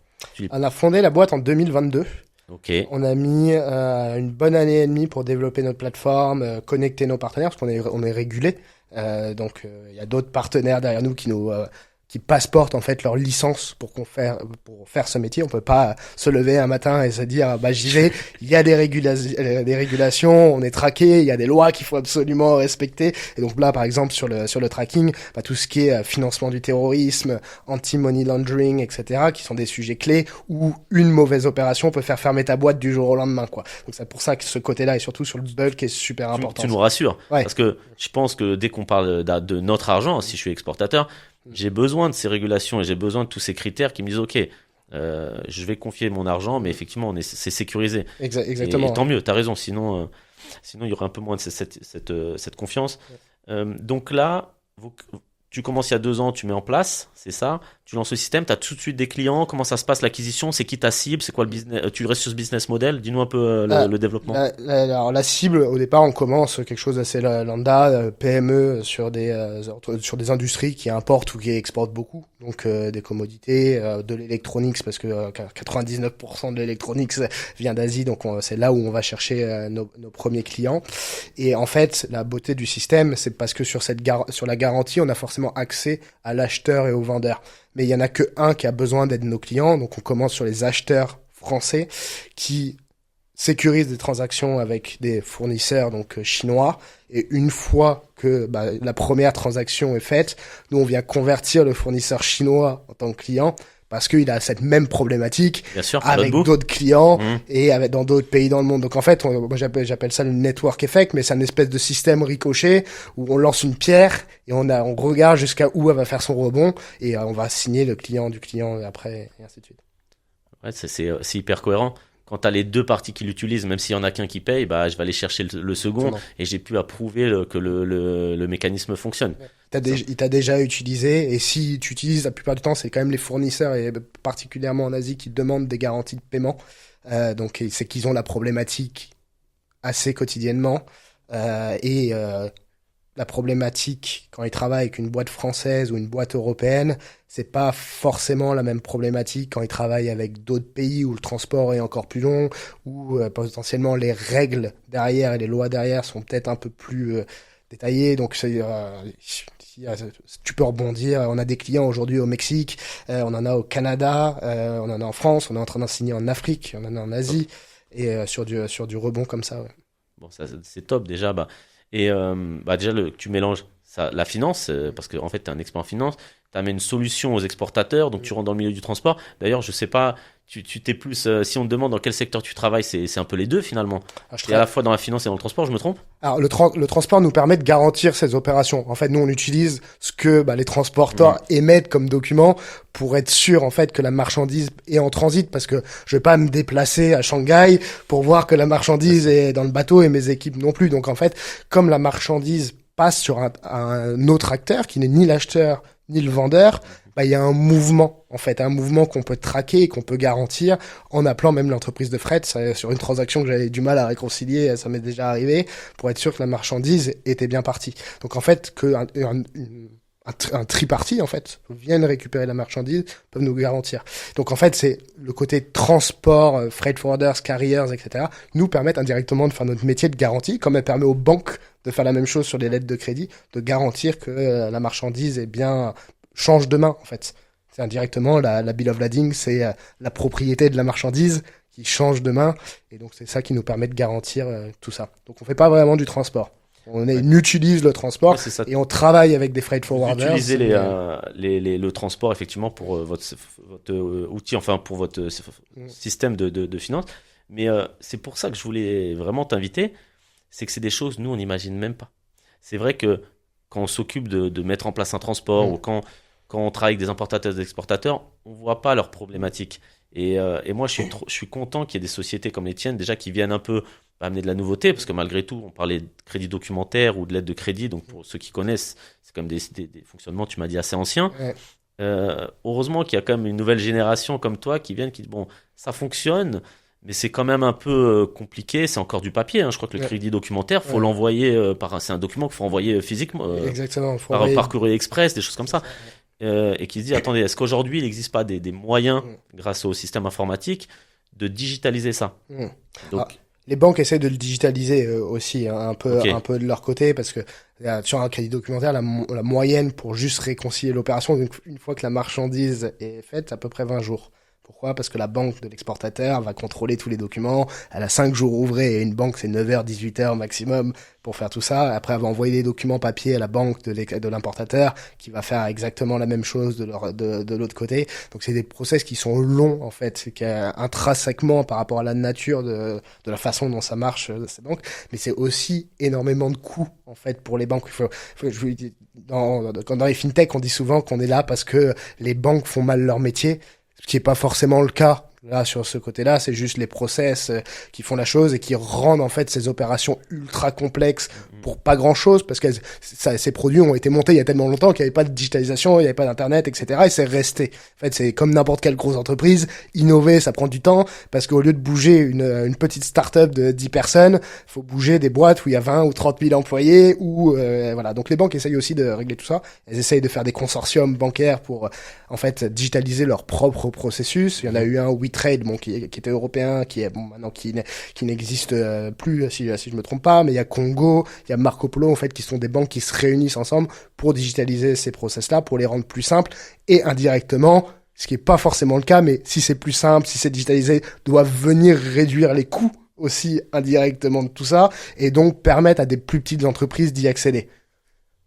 On a fondé la boîte en 2022. Ok. On a mis une bonne année et demie pour développer notre plateforme, connecter nos partenaires, parce qu'on est régulé. Donc il y a d'autres partenaires derrière nous qui passeportent en fait leur licence pour faire ce métier. On peut pas se lever un matin et se dire j'y vais. Il y a des régulations, on est traqué, il y a des lois qu'il faut absolument respecter. Et donc là par exemple sur le tracking, tout ce qui est financement du terrorisme, anti-money laundering, etc., qui sont des sujets clés où une mauvaise opération peut faire fermer ta boîte du jour au lendemain, quoi. Donc c'est pour ça que ce côté-là et surtout sur le bulk est super important. Tu nous rassures, parce que je pense que dès qu'on parle de notre argent, si je suis exportateur, j'ai besoin de ces régulations et j'ai besoin de tous ces critères qui me disent ok, je vais confier mon argent, mais effectivement c'est sécurisé. Exactement. Et tant mieux, t'as raison, sinon il y aurait un peu moins de cette confiance. Donc là, tu commences il y a 2 ans, tu mets en place, c'est ça. tu lances le système, tu as tout de suite des clients, comment ça se passe l'acquisition, c'est qui ta cible, c'est quoi le business, tu restes sur ce business model, dis-nous un peu le développement. Alors la cible, au départ, on commence quelque chose d'assez lambda, PME sur des industries qui importent ou qui exportent beaucoup, donc des commodités, de l'électronics, parce que 99% de l'électronics vient d'Asie, donc c'est là où on va chercher nos premiers clients. Et en fait, la beauté du système, c'est parce que sur la garantie, on a forcément accès à l'acheteur et au vendeur. Mais il y en a que un qui a besoin d'être nos clients, donc on commence sur les acheteurs français qui sécurisent des transactions avec des fournisseurs donc chinois, et une fois que la première transaction est faite, nous on vient convertir le fournisseur chinois en tant que client parce qu'il a cette même problématique Bien sûr, avec d'autres clients et dans d'autres pays dans le monde. Donc en fait, moi j'appelle ça le network effect, mais c'est un espèce de système ricochet où on lance une pierre et on regarde jusqu'à où elle va faire son rebond, et on va signer le client du client après, et ainsi de suite. Ouais, c'est hyper cohérent. Quand tu as les deux parties qui l'utilisent, même s'il y en a qu'un qui paye, je vais aller chercher le second, et j'ai pu approuver que le mécanisme fonctionne. Il t'a déjà utilisé, et si tu utilises, la plupart du temps, c'est quand même les fournisseurs, et particulièrement en Asie, qui demandent des garanties de paiement. Donc c'est qu'ils ont la problématique assez quotidiennement. La problématique, quand ils travaillent avec une boîte française ou une boîte européenne, c'est pas forcément la même problématique quand ils travaillent avec d'autres pays où le transport est encore plus long, où potentiellement les règles derrière et les lois derrière sont peut-être un peu plus détaillées. Donc tu peux rebondir. On a des clients aujourd'hui au Mexique, on en a au Canada, on en a en France, on est en train d'en signer en Afrique, on en a en Asie, et sur du rebond comme ça. Ouais. Bon, ça c'est top déjà. Et déjà, tu mélanges la finance, parce que en fait, tu es un expert en finance, tu amènes une solution aux exportateurs, donc tu rentres dans le milieu du transport. D'ailleurs, je sais pas, tu t'es plus, si on te demande dans quel secteur tu travailles, c'est un peu les deux finalement. Et à la fois dans la finance et dans le transport, je me trompe? Alors le transport nous permet de garantir ces opérations. En fait, nous on utilise ce que les transporteurs émettent comme document pour être sûr en fait que la marchandise est en transit, parce que je vais pas me déplacer à Shanghai pour voir que la marchandise est dans le bateau, et mes équipes non plus. Donc en fait, comme la marchandise passe sur un autre acteur qui n'est ni l'acheteur ni le vendeur, il y a un mouvement qu'on peut traquer et qu'on peut garantir en appelant même l'entreprise de fret. Sur une transaction que j'avais du mal à réconcilier, ça m'est déjà arrivé, pour être sûr que la marchandise était bien partie. Donc en fait, un tripartite en fait viennent récupérer la marchandise, peuvent nous garantir. Donc en fait, c'est le côté transport, freight forwarders, carriers, etc. nous permettent indirectement de faire notre métier de garantie, comme elle permet aux banques de faire la même chose sur les lettres de crédit, de garantir que la marchandise est bien change de main en fait. C'est indirectement la bill of lading, c'est la propriété de la marchandise qui change de main, et donc c'est ça qui nous permet de garantir tout ça. Donc on fait pas vraiment du transport. On utilise le transport, et on travaille avec des freight forwarders. Utilisez le transport effectivement pour votre outil, enfin pour votre système de finance. Mais c'est pour ça que je voulais vraiment t'inviter. C'est que c'est des choses, nous, on n'imagine même pas. C'est vrai que quand on s'occupe de mettre en place un transport, ou quand on travaille avec des importateurs et des exportateurs, on ne voit pas leurs problématiques. Et moi, je suis content qu'il y ait des sociétés comme les tiennes, déjà, qui viennent un peu amener de la nouveauté, parce que malgré tout, on parlait de crédit documentaire ou de l'aide de crédit, donc pour ceux qui connaissent, c'est comme des fonctionnements, tu m'as dit, assez anciens. Ouais. Heureusement qu'il y a quand même une nouvelle génération comme toi qui viennent, qui dit, bon, ça fonctionne, mais c'est quand même un peu compliqué, c'est encore du papier. Je crois que le crédit documentaire, faut l'envoyer c'est un document qu'il faut envoyer physiquement, Exactement, par courrier express, des choses comme ça. Et qui se dit, attendez, est-ce qu'aujourd'hui il n'existe pas des moyens, grâce au système informatique, de digitaliser ça? Donc, les banques essaient de le digitaliser aussi, un peu de leur côté, parce que sur un crédit documentaire, la moyenne pour juste réconcilier l'opération, donc une fois que la marchandise est faite, c'est à peu près 20 jours. Pourquoi ? Parce que la banque de l'exportateur va contrôler tous les documents. Elle a 5 jours ouvrés, et une banque, c'est 9h, 18h maximum pour faire tout ça. Après, elle va envoyer les documents papier à la banque de l'importateur, qui va faire exactement la même chose de l'autre côté. Donc, c'est des process qui sont longs, en fait. C'est intrinsèquement par rapport à la nature de la façon dont ça marche, ces banques. Mais c'est aussi énormément de coûts, en fait, pour les banques. Dans les fintech, on dit souvent qu'on est là parce que les banques font mal leur métier, ce qui n'est pas forcément le cas. Là, sur ce côté-là, c'est juste les process qui font la chose et qui rendent en fait ces opérations ultra complexes pour pas grand-chose, parce que ces produits ont été montés il y a tellement longtemps qu'il n'y avait pas de digitalisation, il n'y avait pas d'internet, etc. Et c'est resté. En fait, c'est comme n'importe quelle grosse entreprise. Innover, ça prend du temps, parce qu'au lieu de bouger une petite start-up de 10 personnes, faut bouger des boîtes où il y a 20 ou 30 000 employés, ou voilà. Donc les banques essayent aussi de régler tout ça. Elles essayent de faire des consortiums bancaires pour en fait digitaliser leur propre processus. Il y en a eu un, WeTrade, bon, qui était européen, qui est bon maintenant qui n'existe plus, si je me trompe pas. Mais il y a Congo, il y a Marco Polo, en fait, qui sont des banques qui se réunissent ensemble pour digitaliser ces process-là, pour les rendre plus simples et indirectement, ce qui est pas forcément le cas, mais si c'est plus simple, si c'est digitalisé, doivent venir réduire les coûts aussi indirectement de tout ça et donc permettre à des plus petites entreprises d'y accéder.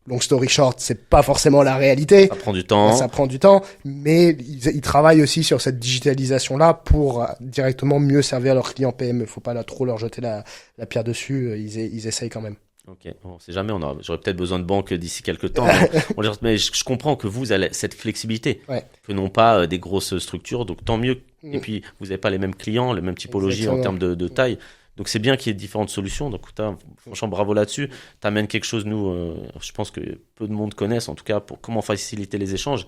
Long story short, c'est pas forcément la réalité. Ça prend du temps. Ça prend du temps, mais ils travaillent aussi sur cette digitalisation-là pour directement mieux servir leurs clients PME. Faut pas trop leur jeter la pierre dessus. Ils essayent quand même. Ok, on sait jamais, j'aurais peut-être besoin de banque d'ici quelques temps. Mais je comprends que vous avez cette flexibilité, que non pas des grosses structures, donc tant mieux. Et puis, vous n'avez pas les mêmes clients, les mêmes typologies en termes de taille. Donc, c'est bien qu'il y ait différentes solutions. Donc, franchement, bravo là-dessus. Tu amènes quelque chose, nous, je pense que peu de monde connaissent, en tout cas, pour comment faciliter les échanges.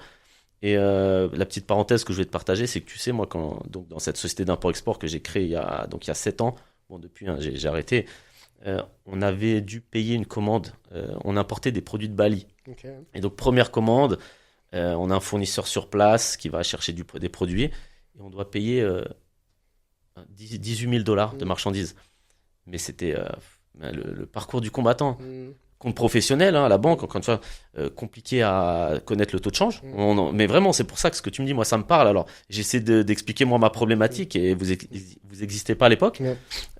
Et la petite parenthèse que je vais te partager, c'est que tu sais, moi, donc, dans cette société d'import-export que j'ai créée il y a 7 ans, bon, depuis, j'ai arrêté. On avait dû payer une commande. On importait des produits de Bali. Okay. Et donc, première commande, on a un fournisseur sur place qui va chercher des produits et on doit payer 18 000 $ de marchandises. Mais c'était le parcours du combattant. Compte professionnel, à la banque, encore une fois, compliqué à connaître le taux de change. Mais vraiment, c'est pour ça que ce que tu me dis, moi, ça me parle. Alors, j'essaie d'expliquer, moi, ma problématique et vous existez pas à l'époque.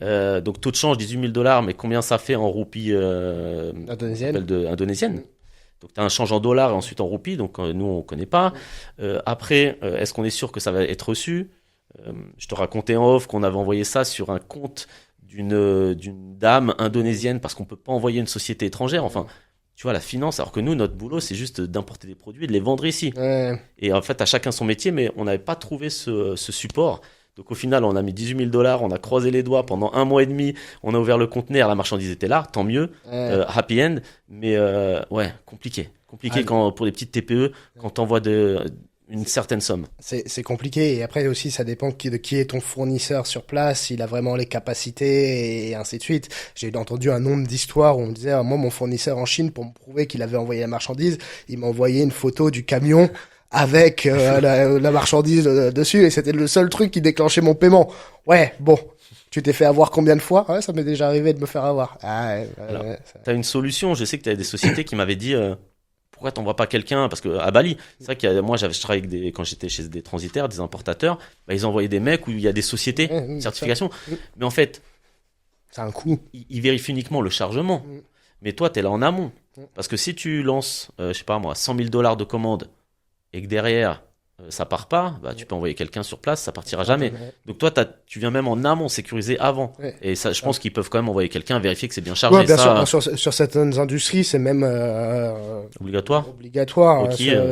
Donc, taux de change, 18 000 $, mais combien ça fait en roupies indonésienne Donc, tu as un change en dollars et ensuite en roupies. Donc, nous, on connaît pas. Après, est-ce qu'on est sûr que ça va être reçu ? Je te racontais en off qu'on avait envoyé ça sur un compte d'une dame indonésienne parce qu'on peut pas envoyer une société étrangère. Enfin, tu vois, la finance, alors que nous, notre boulot, c'est juste d'importer des produits et de les vendre ici. Et en fait, à chacun son métier, mais on n'avait pas trouvé ce support. Donc au final, on a mis 18 000 $, on a croisé les doigts pendant 1 mois et demi, on a ouvert le conteneur, la marchandise était là, tant mieux, happy end, mais compliqué pour les petites TPE, quand t'envoies une certaine somme. C'est compliqué et après aussi ça dépend de qui est ton fournisseur sur place, s'il a vraiment les capacités et ainsi de suite. J'ai entendu un nombre d'histoires où on me disait moi mon fournisseur en Chine, pour me prouver qu'il avait envoyé la marchandise, il m'a envoyé une photo du camion avec la marchandise dessus et c'était le seul truc qui déclenchait mon paiement. Ouais, bon, tu t'es fait avoir combien de fois ? Ouais, ça m'est déjà arrivé de me faire avoir. T'as une solution, je sais que t'as des sociétés qui m'avaient dit pourquoi t'envoies pas quelqu'un ? Parce que à Bali, c'est vrai que moi je travaillais quand j'étais chez des transitaires, des importateurs, ils envoyaient des mecs où il y a des sociétés de certification. Mais en fait, c'est un coût. Ils vérifient uniquement le chargement. Mais toi, t'es là en amont. Parce que si tu lances, je sais pas moi, 100 000 $ de commande et que derrière ça part pas, tu peux envoyer quelqu'un sur place, ça partira jamais. Donc toi, tu viens même en amont sécuriser avant. Et ça, je pense qu'ils peuvent quand même envoyer quelqu'un, vérifier que c'est bien chargé. Ouais, bien sûr, sur certaines industries, c'est même obligatoire.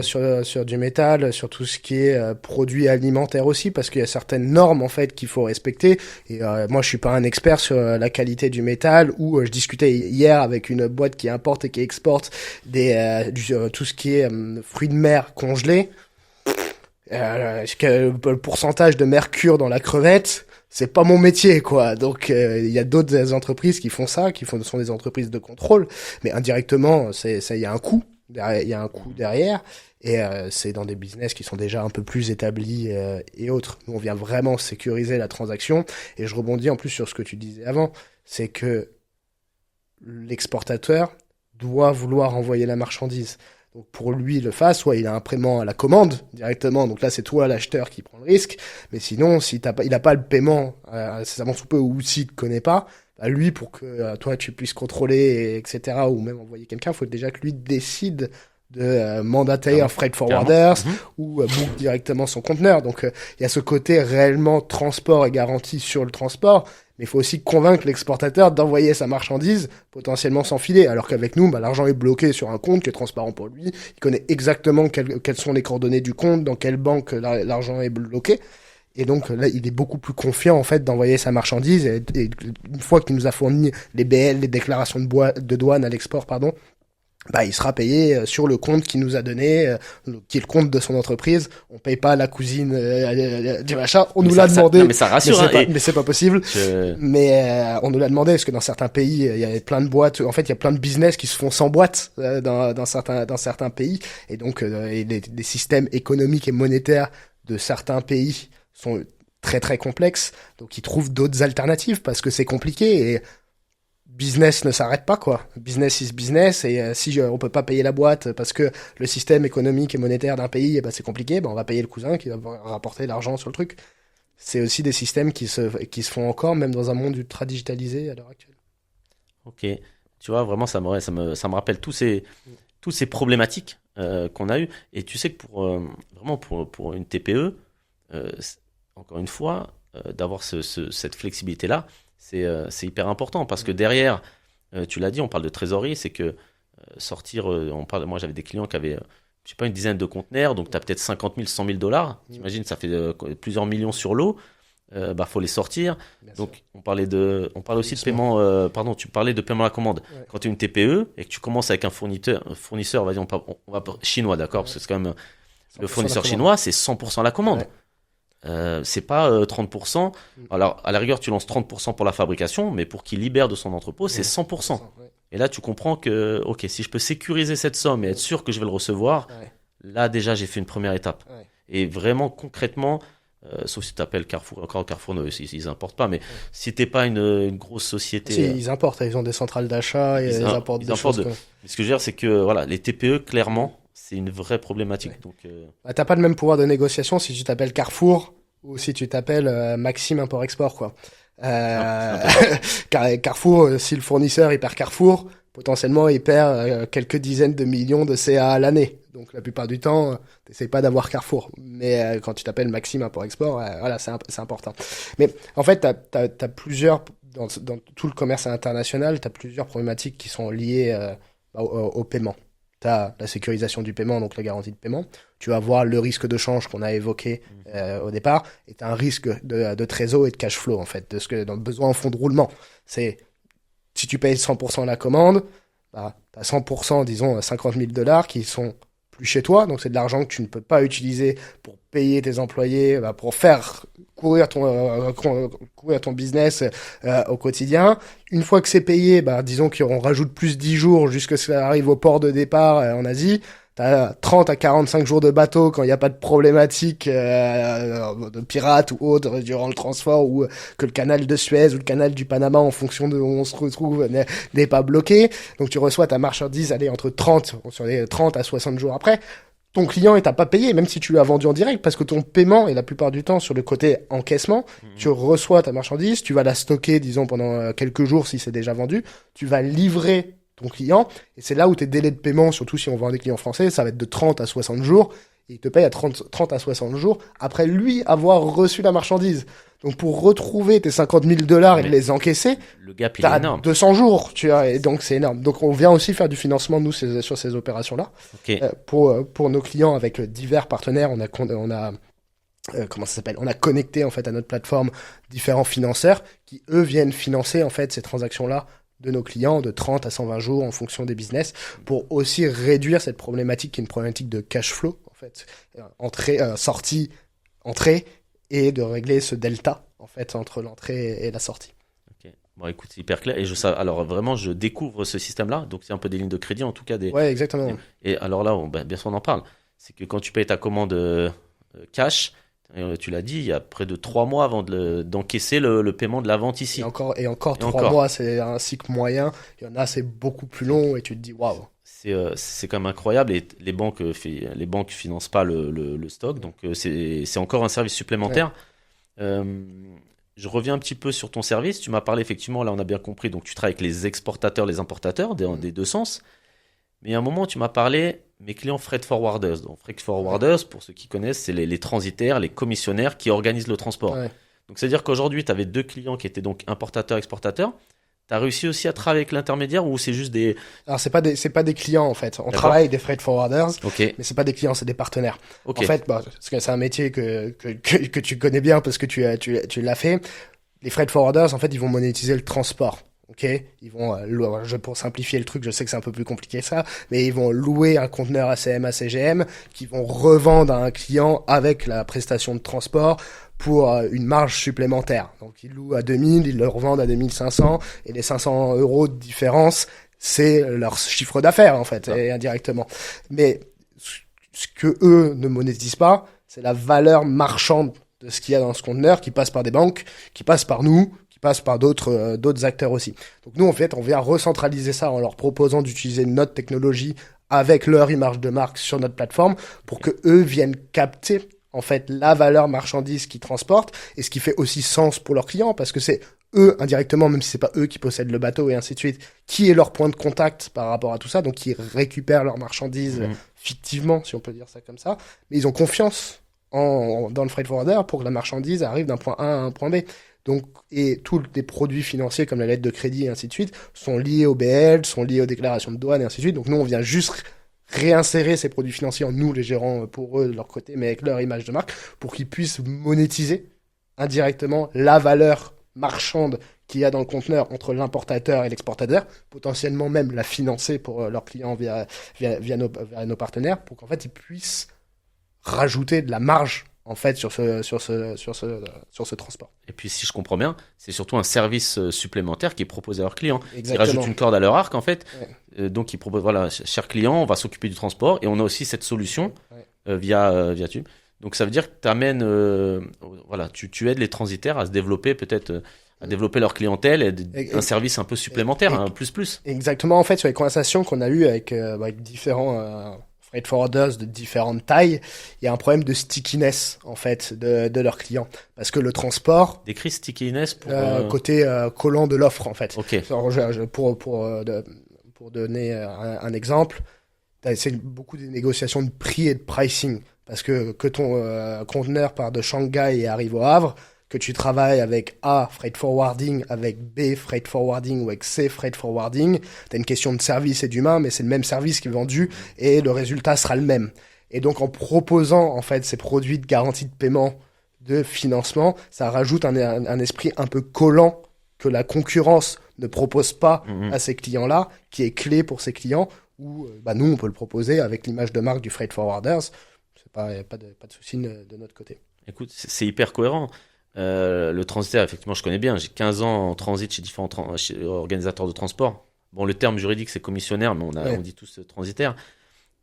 Sur du métal, sur tout ce qui est produits alimentaires aussi, parce qu'il y a certaines normes en fait qu'il faut respecter. Et moi, je suis pas un expert sur la qualité du métal. Ou je discutais hier avec une boîte qui importe et qui exporte tout ce qui est fruits de mer congelés. Le pourcentage de mercure dans la crevette, c'est pas mon métier, quoi. Donc il y a d'autres entreprises qui font ça, sont des entreprises de contrôle, mais indirectement, il y a un coût derrière, et c'est dans des business qui sont déjà un peu plus établis et autres. Nous, on vient vraiment sécuriser la transaction, et je rebondis en plus sur ce que tu disais avant, c'est que l'exportateur doit vouloir envoyer la marchandise. Donc pour lui le fasse, soit il a un paiement à la commande directement, donc là c'est toi l'acheteur qui prend le risque, mais sinon si il a pas le paiement incessamment sous peu, ou s'il te connaît pas, lui pour que toi tu puisses contrôler etc., ou même envoyer quelqu'un, il faut déjà que lui décide de mandater un freight forwarders ou book directement son conteneur. Donc il y a ce côté réellement transport et garantie sur le transport, mais il faut aussi convaincre l'exportateur d'envoyer sa marchandise potentiellement sans filet, alors qu'avec nous, l'argent est bloqué sur un compte qui est transparent pour lui, il connaît exactement quelles sont les coordonnées du compte, dans quelle banque l'argent est bloqué, Et donc là, il est beaucoup plus confiant en fait d'envoyer sa marchandise. Et une fois qu'il nous a fourni les BL, les déclarations de douane à l'export, pardon, bah il sera payé sur le compte qu'il nous a donné, qui est le compte de son entreprise. On paye pas la cousine du machin. On nous l'a demandé. Non, mais ça rassure. Mais c'est pas possible. Mais on nous l'a demandé parce que dans certains pays, il y a plein de boîtes. En fait, il y a plein de business qui se font sans boîte dans certains pays. Et donc les systèmes économiques et monétaires de certains pays sont très très complexes. Donc ils trouvent d'autres alternatives parce que c'est compliqué et business ne s'arrête pas, quoi. Business is business, et si on peut pas payer la boîte parce que le système économique et monétaire d'un pays, c'est compliqué, on va payer le cousin qui va rapporter l'argent sur le truc. C'est aussi des systèmes qui se font encore, même dans un monde ultra digitalisé à l'heure actuelle. Ok, tu vois, vraiment, ça me rappelle tous ces problématiques qu'on a eues. Et tu sais que pour une TPE, encore une fois, d'avoir cette flexibilité-là, c'est hyper important parce que derrière, tu l'as dit, on parle de trésorerie, c'est que sortir, moi j'avais des clients qui avaient, je sais pas, une dizaine de conteneurs, donc tu as peut-être 50 000, 100 000 dollars, t'imagines, ça fait plusieurs millions sur l'eau, faut les sortir. Bien donc sûr. On parlait aussi de paiement, tu parlais de paiement à la commande. Ouais. Quand tu es une TPE et que tu commences avec un fournisseur, vas-y, on va chinois, d'accord, parce que c'est quand même le fournisseur chinois, c'est 100% la commande. Ouais. C'est pas 30%. Alors, à la rigueur, tu lances 30% pour la fabrication, mais pour qu'il libère de son entrepôt, c'est 100%. Ouais. Et là, tu comprends que, ok, si je peux sécuriser cette somme et être sûr que je vais le recevoir, là, déjà, j'ai fait une première étape. Ouais. Et vraiment, concrètement, sauf si tu appelles Carrefour, encore Carrefour, non, ils importent pas, mais si t'es pas une grosse société. Si, ils importent, ils ont des centrales d'achat, et ils importent des choses. Ce que je veux dire, c'est que, voilà, les TPE, clairement, c'est une vraie problématique. Ouais. Donc, t'as pas le même pouvoir de négociation si tu t'appelles Carrefour ou si tu t'appelles Maxime Import-Export, quoi. Carrefour, si le fournisseur il perd Carrefour, potentiellement il perd quelques dizaines de millions de CA à l'année. Donc la plupart du temps, t'essayes pas d'avoir Carrefour. Mais quand tu t'appelles Maxime Import-Export, voilà, c'est important. Mais en fait, t'as plusieurs, dans tout le commerce international, t'as plusieurs problématiques qui sont liées au paiement. Tu as la sécurisation du paiement, donc la garantie de paiement. Tu vas voir le risque de change qu'on a évoqué au départ. Et tu as un risque de trésor et de cash flow, en fait, de ce que dans le besoin en fonds de roulement. C'est, si tu payes 100% la commande, tu as 100%, disons, 50 000 dollars qui sont plus chez toi. Donc, c'est de l'argent que tu ne peux pas utiliser pour payer tes employés, pour faire courir ton business au quotidien. Une fois que c'est payé, disons qu'on rajoute plus 10 jours jusqu'à ce que ça arrive au port de départ en Asie. T'as 30 à 45 jours de bateau quand il n'y a pas de problématique de pirates ou autre durant le transport, ou que le canal de Suez ou le canal du Panama, en fonction de où on se retrouve, n'est pas bloqué. Donc tu reçois ta marchandise entre 30 à 60 jours après. Ton client est pas payé, même si tu l'as vendu en direct, parce que ton paiement est la plupart du temps sur le côté encaissement. Tu reçois ta marchandise, tu vas la stocker, disons, pendant quelques jours si c'est déjà vendu. Tu vas livrer ton client, et c'est là où tes délais de paiement, surtout si on vend des clients français, ça va être de 30 à 60 jours. Et il te paye à 30 à 60 jours après lui avoir reçu la marchandise. Donc pour retrouver tes 50 000 dollars et les encaisser, le gap il est énorme. 200 jours, tu vois, et donc c'est énorme. Donc on vient aussi faire du financement nous sur ces opérations-là. Okay. Pour nos clients avec divers partenaires, on a comment ça s'appelle ? On a connecté en fait à notre plateforme différents financeurs qui eux viennent financer en fait ces transactions-là de nos clients de 30 à 120 jours en fonction des business, pour aussi réduire cette problématique qui est une problématique de cash flow, en fait, sortie, entrée, et de régler ce delta, en fait, entre l'entrée et la sortie. Ok. Bon, écoute, c'est hyper clair. Et alors vraiment, je découvre ce système-là, donc c'est un peu des lignes de crédit, en tout cas. Ouais, exactement. Et alors là, bien sûr, on en parle. C'est que quand tu payes ta commande cash, tu l'as dit, il y a près de 3 mois avant d'encaisser le paiement de la vente ici. Et encore 3 mois, c'est un cycle moyen. Il y en a, c'est beaucoup plus long, et tu te dis waouh. C'est quand même incroyable, et les banques financent pas le stock, donc c'est encore un service supplémentaire. Ouais. Je reviens un petit peu sur ton service. Tu m'as parlé, effectivement, là on a bien compris, donc tu travailles avec les exportateurs, les importateurs, des deux sens. Mais à un moment, tu m'as parlé, mes clients freight forwarders. Donc, freight forwarders, pour ceux qui connaissent, c'est les transitaires, les commissionnaires qui organisent le transport. Ouais. Donc, c'est-à-dire qu'aujourd'hui, tu avais 2 clients qui étaient donc importateurs, exportateurs. T'as réussi aussi à travailler avec l'intermédiaire ou c'est juste des... Alors c'est pas des clients en fait. On travaille avec des freight forwarders, Ok, mais c'est pas des clients, c'est des partenaires. ok. En fait, parce que c'est un métier que tu connais bien parce que tu l'as fait. Les freight forwarders, en fait, ils vont monétiser le transport. Ok, ils vont pour simplifier le truc, je sais que c'est un peu plus compliqué que ça, mais ils vont louer un conteneur ACM, ACGM, qui vont revendre à un client avec la prestation de transport pour une marge supplémentaire. Donc ils louent à 2000, ils le revendent à 2500, et les 500 € de différence, c'est leur chiffre d'affaires en fait, et indirectement. Mais ce que eux ne monétisent pas, c'est la valeur marchande de ce qu'il y a dans ce conteneur, qui passe par des banques, qui passe par nous, qui passe par d'autres acteurs aussi. Donc nous, en fait, on vient recentraliser ça en leur proposant d'utiliser notre technologie avec leur image de marque sur notre plateforme pour que eux viennent capter en fait la valeur marchandise qu'ils transportent et ce qui fait aussi sens pour leurs clients parce que c'est eux indirectement, même si c'est pas eux qui possèdent le bateau et ainsi de suite, qui est leur point de contact par rapport à tout ça, donc qui récupèrent leur marchandise fictivement, si on peut dire ça comme ça, mais ils ont confiance dans le freight forwarder pour que la marchandise arrive d'un point A à un point B. Donc, et tous les produits financiers comme la lettre de crédit et ainsi de suite sont liés au BL, sont liés aux déclarations de douane et ainsi de suite. Donc nous, on vient juste réinsérer ces produits financiers en nous, les gérants, pour eux, de leur côté, mais avec leur image de marque, pour qu'ils puissent monétiser indirectement la valeur marchande qu'il y a dans le conteneur entre l'importateur et l'exportateur, potentiellement même la financer pour leurs clients via nos partenaires, pour qu'en fait, ils puissent rajouter de la marge en fait sur ce transport. Et puis si je comprends bien, c'est surtout un service supplémentaire qui est proposé à leurs clients. Exactement. Ils rajoutent une corde à leur arc en fait. Ouais. Donc ils proposent, voilà, cher client, on va s'occuper du transport et on a aussi cette solution via Tube. Donc ça veut dire que t'amènes, voilà, tu aides les transitaires à se développer peut-être, à développer leur clientèle et un service un peu supplémentaire, un plus. Exactement, en fait, sur les conversations qu'on a eues avec différents freight forwarders de différentes tailles, il y a un problème de stickiness en fait de leurs clients parce que le transport décrit stickiness pour côté collant de l'offre en fait. Ok. Alors, pour donner un exemple, c'est beaucoup des négociations de prix et de pricing parce que ton conteneur part de Shanghai et arrive au Havre, que tu travailles avec A, freight forwarding, avec B, freight forwarding ou avec C, freight forwarding, t'as une question de service et d'humain, mais c'est le même service qui est vendu et le résultat sera le même. Et donc, en proposant, en fait, ces produits de garantie de paiement, de financement, ça rajoute un esprit un peu collant que la concurrence ne propose pas à ces clients-là, qui est clé pour ces clients, où, nous, on peut le proposer avec l'image de marque du freight forwarders. C'est pas de souci de notre côté. Écoute, c'est hyper cohérent. Le transitaire, effectivement, je connais bien. J'ai 15 ans en transit chez différents organisateurs de transport. Bon, le terme juridique, c'est commissionnaire, mais on dit tous transitaire.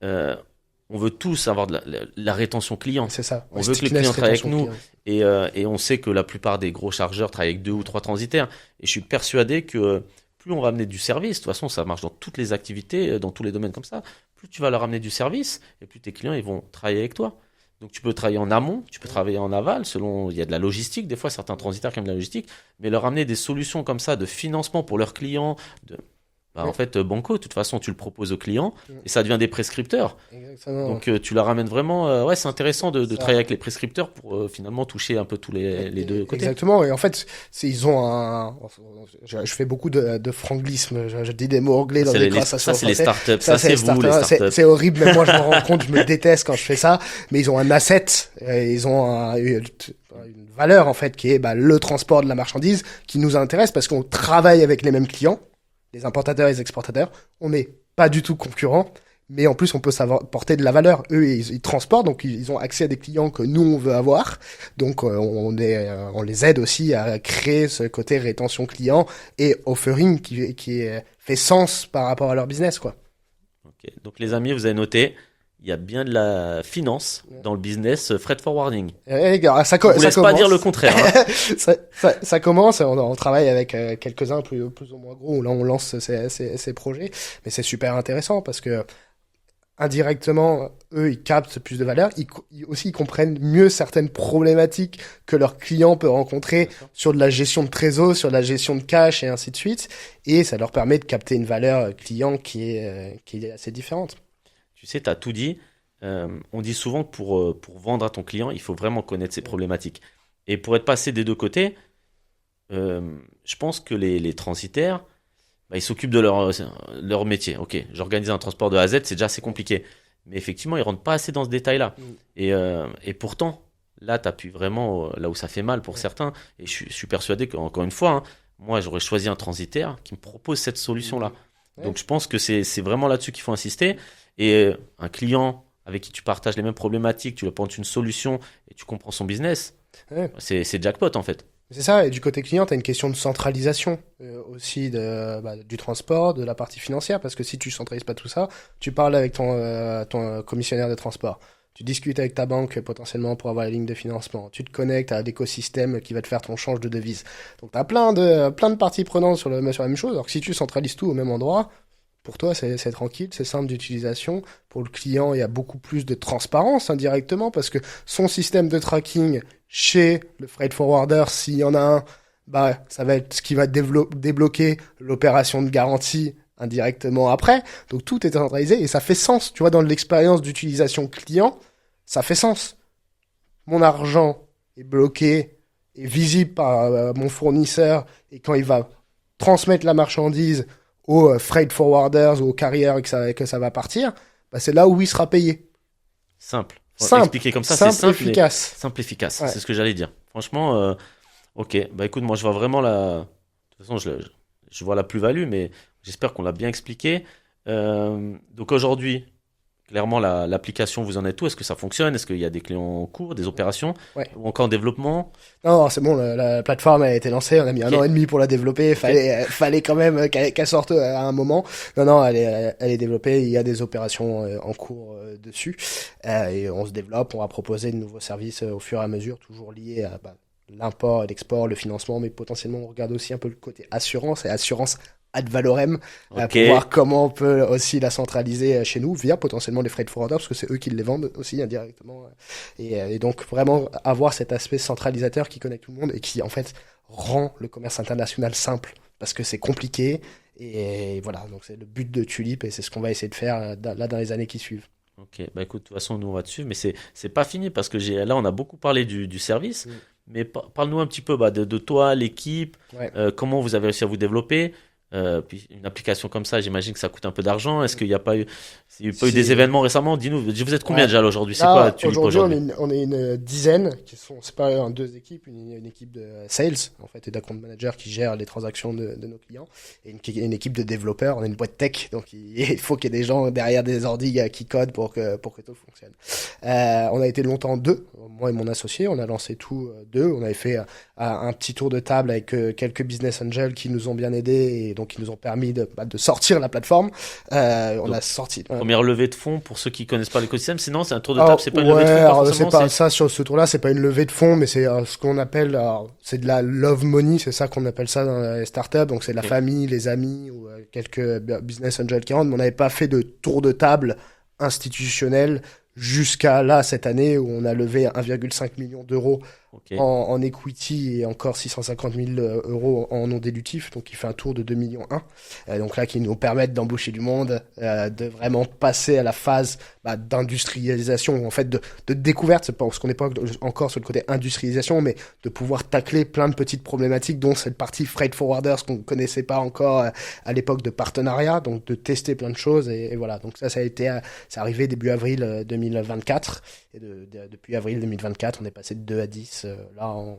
On veut tous avoir de la rétention client. C'est ça. On veut que les clients travaillent avec nous. Et on sait que la plupart des gros chargeurs travaillent avec 2 ou 3 transitaires. Et je suis persuadé que plus on va amener du service, de toute façon, ça marche dans toutes les activités, dans tous les domaines comme ça, plus tu vas leur amener du service, et plus tes clients ils vont travailler avec toi. Donc tu peux travailler en amont, tu peux travailler en aval, il y a de la logistique, des fois certains transitaires qui aiment de la logistique, mais leur amener des solutions comme ça de financement pour leurs clients, en fait, Banco, de toute façon, tu le proposes aux clients et ça devient des prescripteurs. Exactement. Donc tu leur ramènes vraiment, c'est intéressant de travailler avec les prescripteurs pour finalement toucher un peu tous les deux côtés. Exactement, et en fait, ils ont je fais beaucoup de franglisme, je dis des mots anglais dans les conversations. Ça, c'est les startups, ça, c'est vous, les startups. C'est horrible, même moi, je me rends compte, je me déteste quand je fais ça, mais ils ont un asset, ils ont une valeur, en fait, qui est le transport de la marchandise, qui nous intéresse parce qu'on travaille avec les mêmes clients, les importateurs et les exportateurs, on n'est pas du tout concurrents, mais en plus on peut savoir porter de la valeur. Eux, ils transportent, donc ils ont accès à des clients que nous on veut avoir, donc on les aide aussi à créer ce côté rétention client et offering qui fait sens par rapport à leur business, quoi. Ok. Donc les amis, vous avez noté, il y a bien de la finance dans le business freight forwarding. Ça vous laisse pas dire le contraire. Hein. ça commence, on travaille avec quelques-uns plus ou moins gros, là on lance ces projets, mais c'est super intéressant parce que indirectement, eux, ils captent plus de valeur, ils comprennent mieux certaines problématiques que leurs clients peuvent rencontrer sur de la gestion de trésor, sur de la gestion de cash et ainsi de suite, et ça leur permet de capter une valeur client qui est assez différente. Tu sais, tu as tout dit. On dit souvent que pour vendre à ton client, il faut vraiment connaître ses problématiques. Et pour être passé des deux côtés, je pense que les transitaires, ils s'occupent de leur métier. Ok, j'organise un transport de A à Z, c'est déjà assez compliqué. Mais effectivement, ils rentrent pas assez dans ce détail-là. Et pourtant, là, tu appuies vraiment là où ça fait mal pour certains. Et je suis persuadé qu'encore une fois, hein, moi, j'aurais choisi un transitaire qui me propose cette solution-là. Donc, je pense que c'est vraiment là-dessus qu'il faut insister. Et un client avec qui tu partages les mêmes problématiques, tu lui apportes une solution et tu comprends son business, c'est jackpot en fait. C'est ça, et du côté client, tu as une question de centralisation aussi du transport, de la partie financière, parce que si tu centralises pas tout ça, tu parles avec ton commissionnaire de transport, tu discutes avec ta banque potentiellement pour avoir la ligne de financement, tu te connectes à l'écosystème qui va te faire ton change de devise. Donc tu as plein de parties prenantes sur la même chose, alors que si tu centralises tout au même endroit, pour toi, c'est tranquille, c'est simple d'utilisation. Pour le client, il y a beaucoup plus de transparence indirectement parce que son système de tracking chez le freight forwarder, s'il y en a un, ça va être ce qui va débloquer l'opération de garantie indirectement après. Donc tout est centralisé et ça fait sens. Tu vois, dans l'expérience d'utilisation client, ça fait sens. Mon argent est bloqué, est visible par mon fournisseur et quand il va transmettre la marchandise aux freight forwarders ou aux carriers que ça va partir, c'est là où il sera payé. Simple. Expliquer comme ça, c'est simple, efficace. Simple, efficace. Ouais. C'est ce que j'allais dire. Franchement, ok. Écoute, moi, je vois vraiment de toute façon, je vois la plus-value, mais j'espère qu'on l'a bien expliqué. Donc aujourd'hui, clairement, l'application, vous en êtes où? Est-ce que ça fonctionne? Est-ce qu'il y a des clients en cours, des opérations ou encore en développement? Non, c'est bon, la plateforme a été lancée, on a mis 1 an et demi pour la développer, fallait quand même qu'elle sorte à un moment. Non, elle est développée, il y a des opérations en cours dessus, et on se développe, on va proposer de nouveaux services au fur et à mesure, toujours liés à l'import et l'export, le financement, mais potentiellement on regarde aussi un peu le côté assurance ad valorem, pour voir comment on peut aussi la centraliser chez nous via potentiellement les freight forwarders, parce que c'est eux qui les vendent aussi indirectement. Et donc vraiment avoir cet aspect centralisateur qui connecte tout le monde et qui en fait rend le commerce international simple, parce que c'est compliqué. Et voilà, donc c'est le but de Tulip et c'est ce qu'on va essayer de faire là dans les années qui suivent. Ok, écoute, de toute façon nous on va dessus, mais c'est pas fini parce que là on a beaucoup parlé du service, mais parle-nous un petit peu de toi, l'équipe, comment vous avez réussi à vous développer. Puis une application comme ça, j'imagine que ça coûte un peu d'argent. Est-ce qu'il n'y a pas eu des événements récemment? Dis-nous, vous êtes combien déjà là aujourd'hui? C'est quoi Tulip aujourd'hui? On est une dizaine qui sont séparés en 2 équipes, une équipe de sales en fait et d'account manager qui gère les transactions de nos clients et une équipe de développeurs. On est une boîte tech, donc il faut qu'il y ait des gens derrière des ordi qui codent pour que tout fonctionne. On a été longtemps 2, moi et mon associé, on a lancé tout 2. On avait fait un petit tour de table avec quelques business angels qui nous ont bien aidés et donc qui nous ont permis de sortir la plateforme. On a sorti. Première levée de fonds pour ceux qui connaissent pas l'écosystème. Sinon, c'est un tour de table, c'est pas une levée de fonds. Alors c'est pas ça sur ce tour-là, c'est pas une levée de fonds, mais c'est ce qu'on appelle, c'est de la love money, c'est ça qu'on appelle ça dans les startups. Donc c'est la famille, les amis ou quelques business angels qui rentrent. Mais on n'avait pas fait de tour de table institutionnel jusqu'à là cette année où on a levé 1,5 million d'euros en equity et encore 650 000 euros en non dilutif, donc il fait un tour de 2,1 millions. Donc là, qui nous permettent d'embaucher du monde, de vraiment passer à la phase d'industrialisation, en fait de découverte, c'est parce qu'on n'est pas encore sur le côté industrialisation, mais de pouvoir tacler plein de petites problématiques, dont cette partie freight forwarders qu'on connaissait pas encore à l'époque de partenariat, donc de tester plein de choses, et voilà. Donc ça a été, c'est arrivé début avril 2024, et depuis avril 2024, on est passé de 2 à 10 là en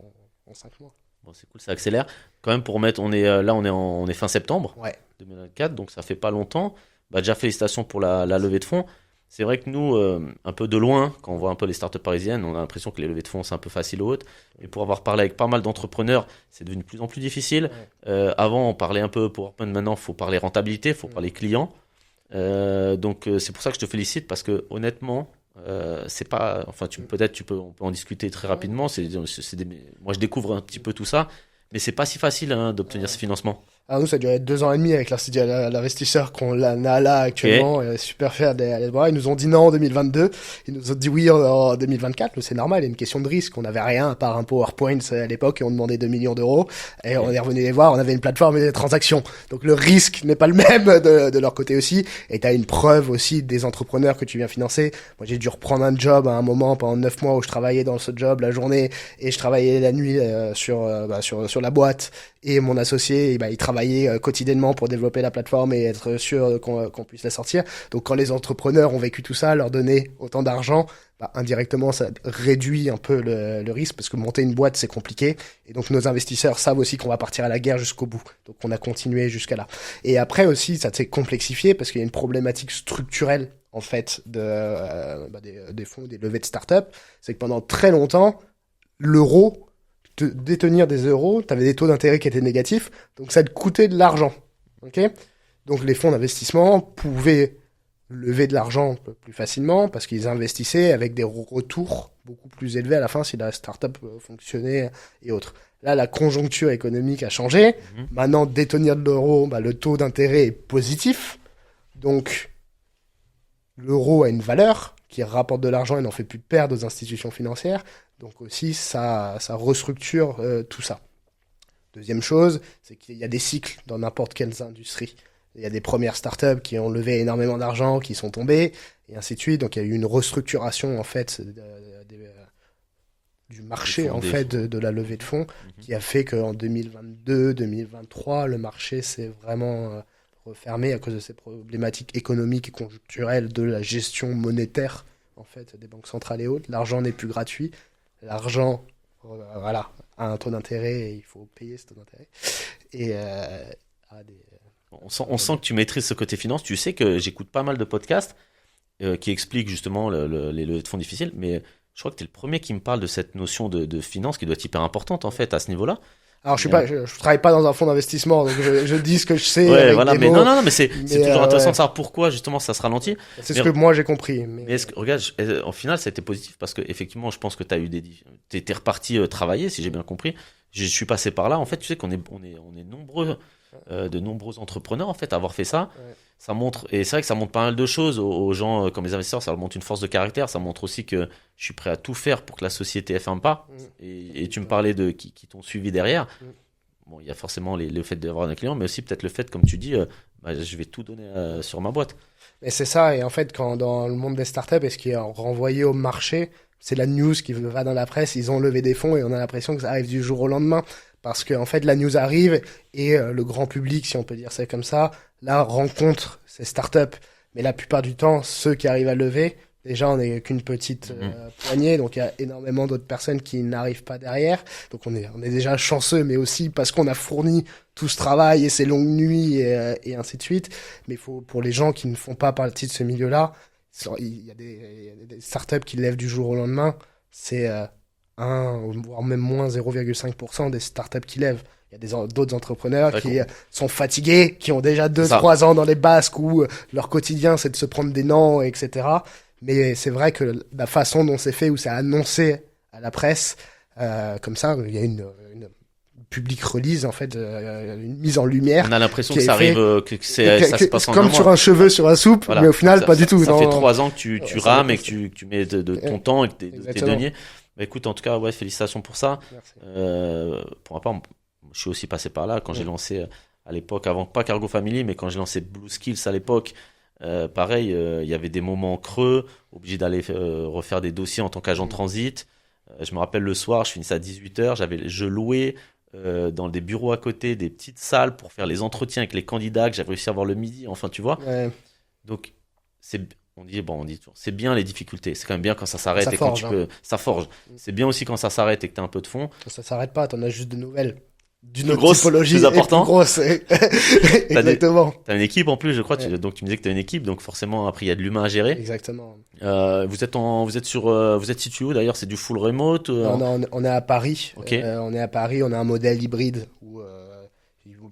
5 mois. Bon, c'est cool, ça accélère. Quand même, pour remettre, on est fin septembre 2024, donc ça fait pas longtemps. Déjà, félicitations pour la levée de fonds. C'est vrai que nous, un peu de loin, quand on voit un peu les startups parisiennes, on a l'impression que les levées de fonds, c'est un peu facile ou autre. Mais pour avoir parlé avec pas mal d'entrepreneurs, c'est devenu de plus en plus difficile. Avant, on parlait un peu PowerPoint, maintenant, il faut parler rentabilité, il faut parler client. Donc, c'est pour ça que je te félicite, parce que honnêtement, c'est pas, enfin, on peut en discuter très rapidement. Moi, je découvre un petit peu tout ça, mais c'est pas si facile d'obtenir ce financement. Alors nous, ça a duré 2 ans et demi avec l'investisseur qu'on a là actuellement. Okay. Super fier d'aller voir. Ils nous ont dit non en 2022. Ils nous ont dit oui en 2024. C'est normal, il y a une question de risque. On n'avait rien à part un PowerPoint à l'époque et on demandait 2 millions d'euros. Et on est revenu les voir, on avait une plateforme et des transactions. Donc le risque n'est pas le même de leur côté aussi. Et tu as une preuve aussi des entrepreneurs que tu viens financer. Moi, j'ai dû reprendre un job à un moment pendant 9 mois où je travaillais dans ce job la journée et je travaillais la nuit sur la boîte. Et mon associé, il travaillait quotidiennement pour développer la plateforme et être sûr qu'on puisse la sortir. Donc quand les entrepreneurs ont vécu tout ça, leur donner autant d'argent, indirectement, ça réduit un peu le risque parce que monter une boîte, c'est compliqué. Et donc nos investisseurs savent aussi qu'on va partir à la guerre jusqu'au bout. Donc on a continué jusqu'à là. Et après aussi, ça s'est complexifié parce qu'il y a une problématique structurelle en fait des fonds, des levées de start-up. C'est que pendant très longtemps, l'euro, détenir des euros, tu avais des taux d'intérêt qui étaient négatifs, donc ça te coûtait de l'argent. Okay, donc les fonds d'investissement pouvaient lever de l'argent un peu plus facilement parce qu'ils investissaient avec des retours beaucoup plus élevés à la fin si la startup fonctionnait et autres. Là, la conjoncture économique a changé. Maintenant, détenir de l'euro, le taux d'intérêt est positif. Donc, l'euro a une valeur qui rapporte de l'argent et n'en fait plus perdre aux institutions financières. Donc aussi, ça restructure tout ça. Deuxième chose, c'est qu'il y a des cycles dans n'importe quelle industrie. Il y a des premières startups qui ont levé énormément d'argent, qui sont tombées, et ainsi de suite. Donc il y a eu une restructuration en fait du marché en fait de la levée de fonds, qui a fait qu'en 2022-2023, le marché s'est vraiment refermé à cause de ces problématiques économiques et conjoncturelles de la gestion monétaire en fait des banques centrales et autres. L'argent n'est plus gratuit. L'argent, a un taux d'intérêt et il faut payer ce taux d'intérêt. Et on sent que tu maîtrises ce côté finance. Tu sais que j'écoute pas mal de podcasts qui expliquent justement les levées de fonds difficiles, mais je crois que tu es le premier qui me parle de cette notion de finance qui doit être hyper importante en fait à ce niveau-là. Alors je travaille pas dans un fonds d'investissement, donc je dis ce que je sais. Ouais, voilà, mais non, mais c'est toujours intéressant de savoir pourquoi justement ça se ralentit. C'est ce que moi j'ai compris. Mais est-ce que, regarde, au final, ça a été positif parce que effectivement, je pense que t'es reparti travailler, si j'ai bien compris. Je suis passé par là. En fait, tu sais qu'on est nombreux, de nombreux entrepreneurs en fait à avoir fait ça. Ouais. Ça montre, et c'est vrai que ça montre pas mal de choses aux gens comme les investisseurs. Ça leur montre une force de caractère. Ça montre aussi que je suis prêt à tout faire pour que la société elle ferme pas. Et tu me parlais de qui t'ont suivi derrière. Bon, il y a forcément le fait d'avoir un client, mais aussi peut-être le fait, comme tu dis, je vais tout donner sur ma boîte. Mais c'est ça, et en fait, quand dans le monde des startups, et ce qui est renvoyé au marché, c'est la news qui va dans la presse, ils ont levé des fonds et on a l'impression que ça arrive du jour au lendemain. Parce que en fait, la news arrive et le grand public, si on peut dire ça comme ça, là, rencontre ces startups. Mais la plupart du temps, ceux qui arrivent à lever, déjà, on n'est qu'une petite poignée, donc il y a énormément d'autres personnes qui n'arrivent pas derrière. Donc on est déjà chanceux, mais aussi parce qu'on a fourni tout ce travail et ces longues nuits et ainsi de suite. Mais pour les gens qui ne font pas partie de ce milieu-là, il y a des startups qui lèvent du jour au lendemain. C'est 1, voire même moins 0,5% des startups qui lèvent. Il y a d'autres entrepreneurs qui sont fatigués, qui ont déjà 2-3 ans dans les basques où leur quotidien c'est de se prendre des noms, etc. Mais c'est vrai que la façon dont c'est fait, où c'est annoncé à la presse, comme ça, il y a une public release, en fait, une mise en lumière. On a l'impression que ça arrive, ça se passe en comme sur un cheveu sur la soupe, voilà. Mais au final, pas du tout. Ça fait 3 ans que tu rames et que tu mets de ton temps et de tes deniers. Bah, écoute, en tout cas, félicitations pour ça. Pour ma part, je suis aussi passé par là quand j'ai lancé à l'époque, avant pas Cargo Family, mais quand j'ai lancé Blue Skills à l'époque. Pareil, il y avait des moments creux, obligé d'aller refaire des dossiers en tant qu'agent de transit. Je me rappelle le soir, je finissais à 18h, je louais dans des bureaux à côté des petites salles pour faire les entretiens avec les candidats que j'avais réussi à avoir le midi. Enfin, tu vois. Ouais. Donc, on dit toujours, c'est bien les difficultés. C'est quand même bien quand ça s'arrête et quand ça forge. C'est bien aussi quand ça s'arrête et que tu as un peu de fond. Ça s'arrête pas, t'en as juste de nouvelles. D'une autre typologie plus important. Plus grosse. Exactement. T'as une équipe en plus, je crois. Donc tu me disais que t'as une équipe, donc forcément après il y a de l'humain à gérer. Exactement. Vous êtes situé où d'ailleurs? C'est du full remote? Non, on est à Paris. Okay. On est à Paris. On a un modèle hybride où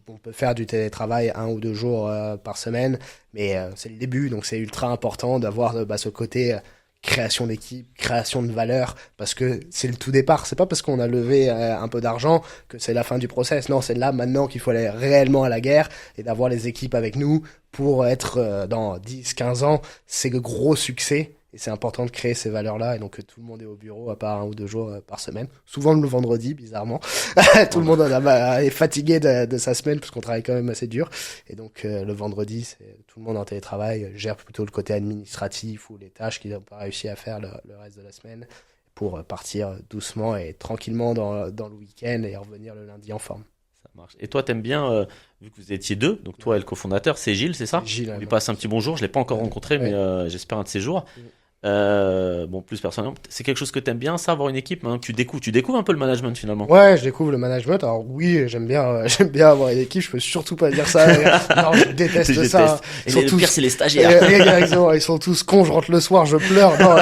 on peut faire du télétravail 1 ou 2 jours par semaine, mais c'est le début, donc c'est ultra important d'avoir ce côté. Création d'équipe, création de valeur, parce que c'est le tout départ. C'est pas parce qu'on a levé un peu d'argent que c'est la fin du process. Non, c'est là maintenant qu'il faut aller réellement à la guerre et d'avoir les équipes avec nous pour être dans 10-15 ans. C'est le gros succès et c'est important de créer ces valeurs-là et donc tout le monde est au bureau à part 1 ou 2 jours par semaine. Souvent le vendredi, bizarrement. Tout le monde est fatigué de sa semaine parce qu'on travaille quand même assez dur. Et donc le vendredi, c'est tout le monde en télétravail, gère plutôt le côté administratif ou les tâches qu'ils n'ont pas réussi à faire le reste de la semaine pour partir doucement et tranquillement dans le week-end et revenir le lundi en forme. marche. Et toi, t'aimes bien, vu que vous étiez deux, donc toi et le cofondateur, c'est Gilles, c'est ça? Gilles, On lui passe un petit bonjour. Je l'ai pas encore rencontré, mais j'espère un de ces jours. Bon, plus personnellement, c'est quelque chose que t'aimes bien, ça, avoir une équipe, hein, tu découvres un peu le management finalement. Ouais, je découvre le management. Alors oui, j'aime bien, j'aime bien avoir une équipe. Je peux surtout pas dire ça. Non, je déteste Je ça. déteste. Et le pire, c'est les stagiaires. Ils sont tous cons. Je rentre le soir, je pleure. Non,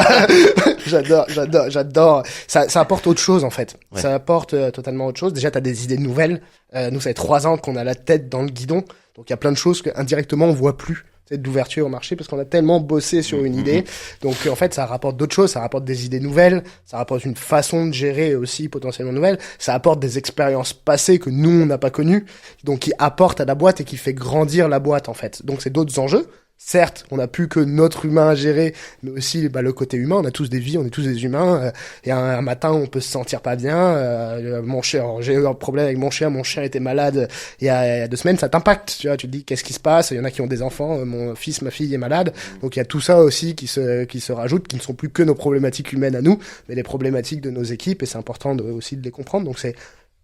j'adore. Ça apporte autre chose en fait. Ouais. Ça apporte totalement autre chose. Déjà, t'as des idées nouvelles. Nous, ça fait 3 ans qu'on a la tête dans le guidon. Donc il y a plein de choses que indirectement on voit plus. D'ouverture au marché parce qu'on a tellement bossé sur une idée. Donc en fait ça rapporte d'autres choses, ça rapporte des idées nouvelles, ça rapporte une façon de gérer aussi potentiellement nouvelle, ça apporte des expériences passées que nous on n'a pas connues, donc qui apporte à la boîte et qui fait grandir la boîte en fait. Donc c'est d'autres enjeux. Certes, on n'a plus que notre humain à gérer, mais aussi le côté humain. On a tous des vies, on est tous des humains. Et un matin, on peut se sentir pas bien. Mon chien, j'ai eu un problème avec mon chien était malade il y a 2 semaines. Ça t'impacte, tu vois. Tu te dis qu'est-ce qui se passe. Il y en a qui ont des enfants. Mon fils, ma fille est malade. Donc il y a tout ça aussi qui se rajoute, qui ne sont plus que nos problématiques humaines à nous, mais les problématiques de nos équipes. Et c'est important aussi de les comprendre. Donc c'est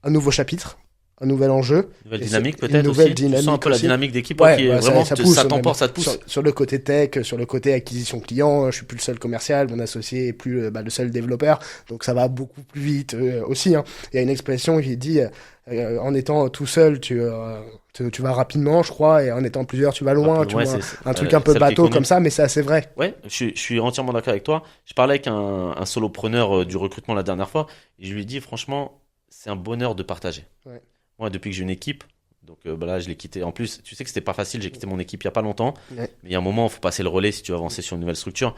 un nouveau chapitre. Un nouvel enjeu. Nouvelle dynamique peut-être aussi. Tu sens un peu la dynamique d'équipe qui est vraiment, ça t'emporte, ça te pousse. Sur le côté tech, sur le côté acquisition client, je suis plus le seul commercial, mon associé est plus le seul développeur, donc ça va beaucoup plus vite aussi. Hein. Il y a une expression qui dit en étant tout seul, tu vas rapidement, je crois, et en étant plusieurs, tu vas loin. Tu vois, un truc un peu bateau comme ça, mais c'est assez vrai. Ouais, je suis entièrement d'accord avec toi. Je parlais avec un solopreneur du recrutement la dernière fois, et je lui ai dit franchement, c'est un bonheur de partager. Ouais. Moi, depuis que j'ai une équipe, donc là, je l'ai quitté. En plus, tu sais que c'était pas facile. J'ai quitté mon équipe il y a pas longtemps. Ouais. Mais il y a un moment, il faut passer le relais si tu veux avancer sur une nouvelle structure.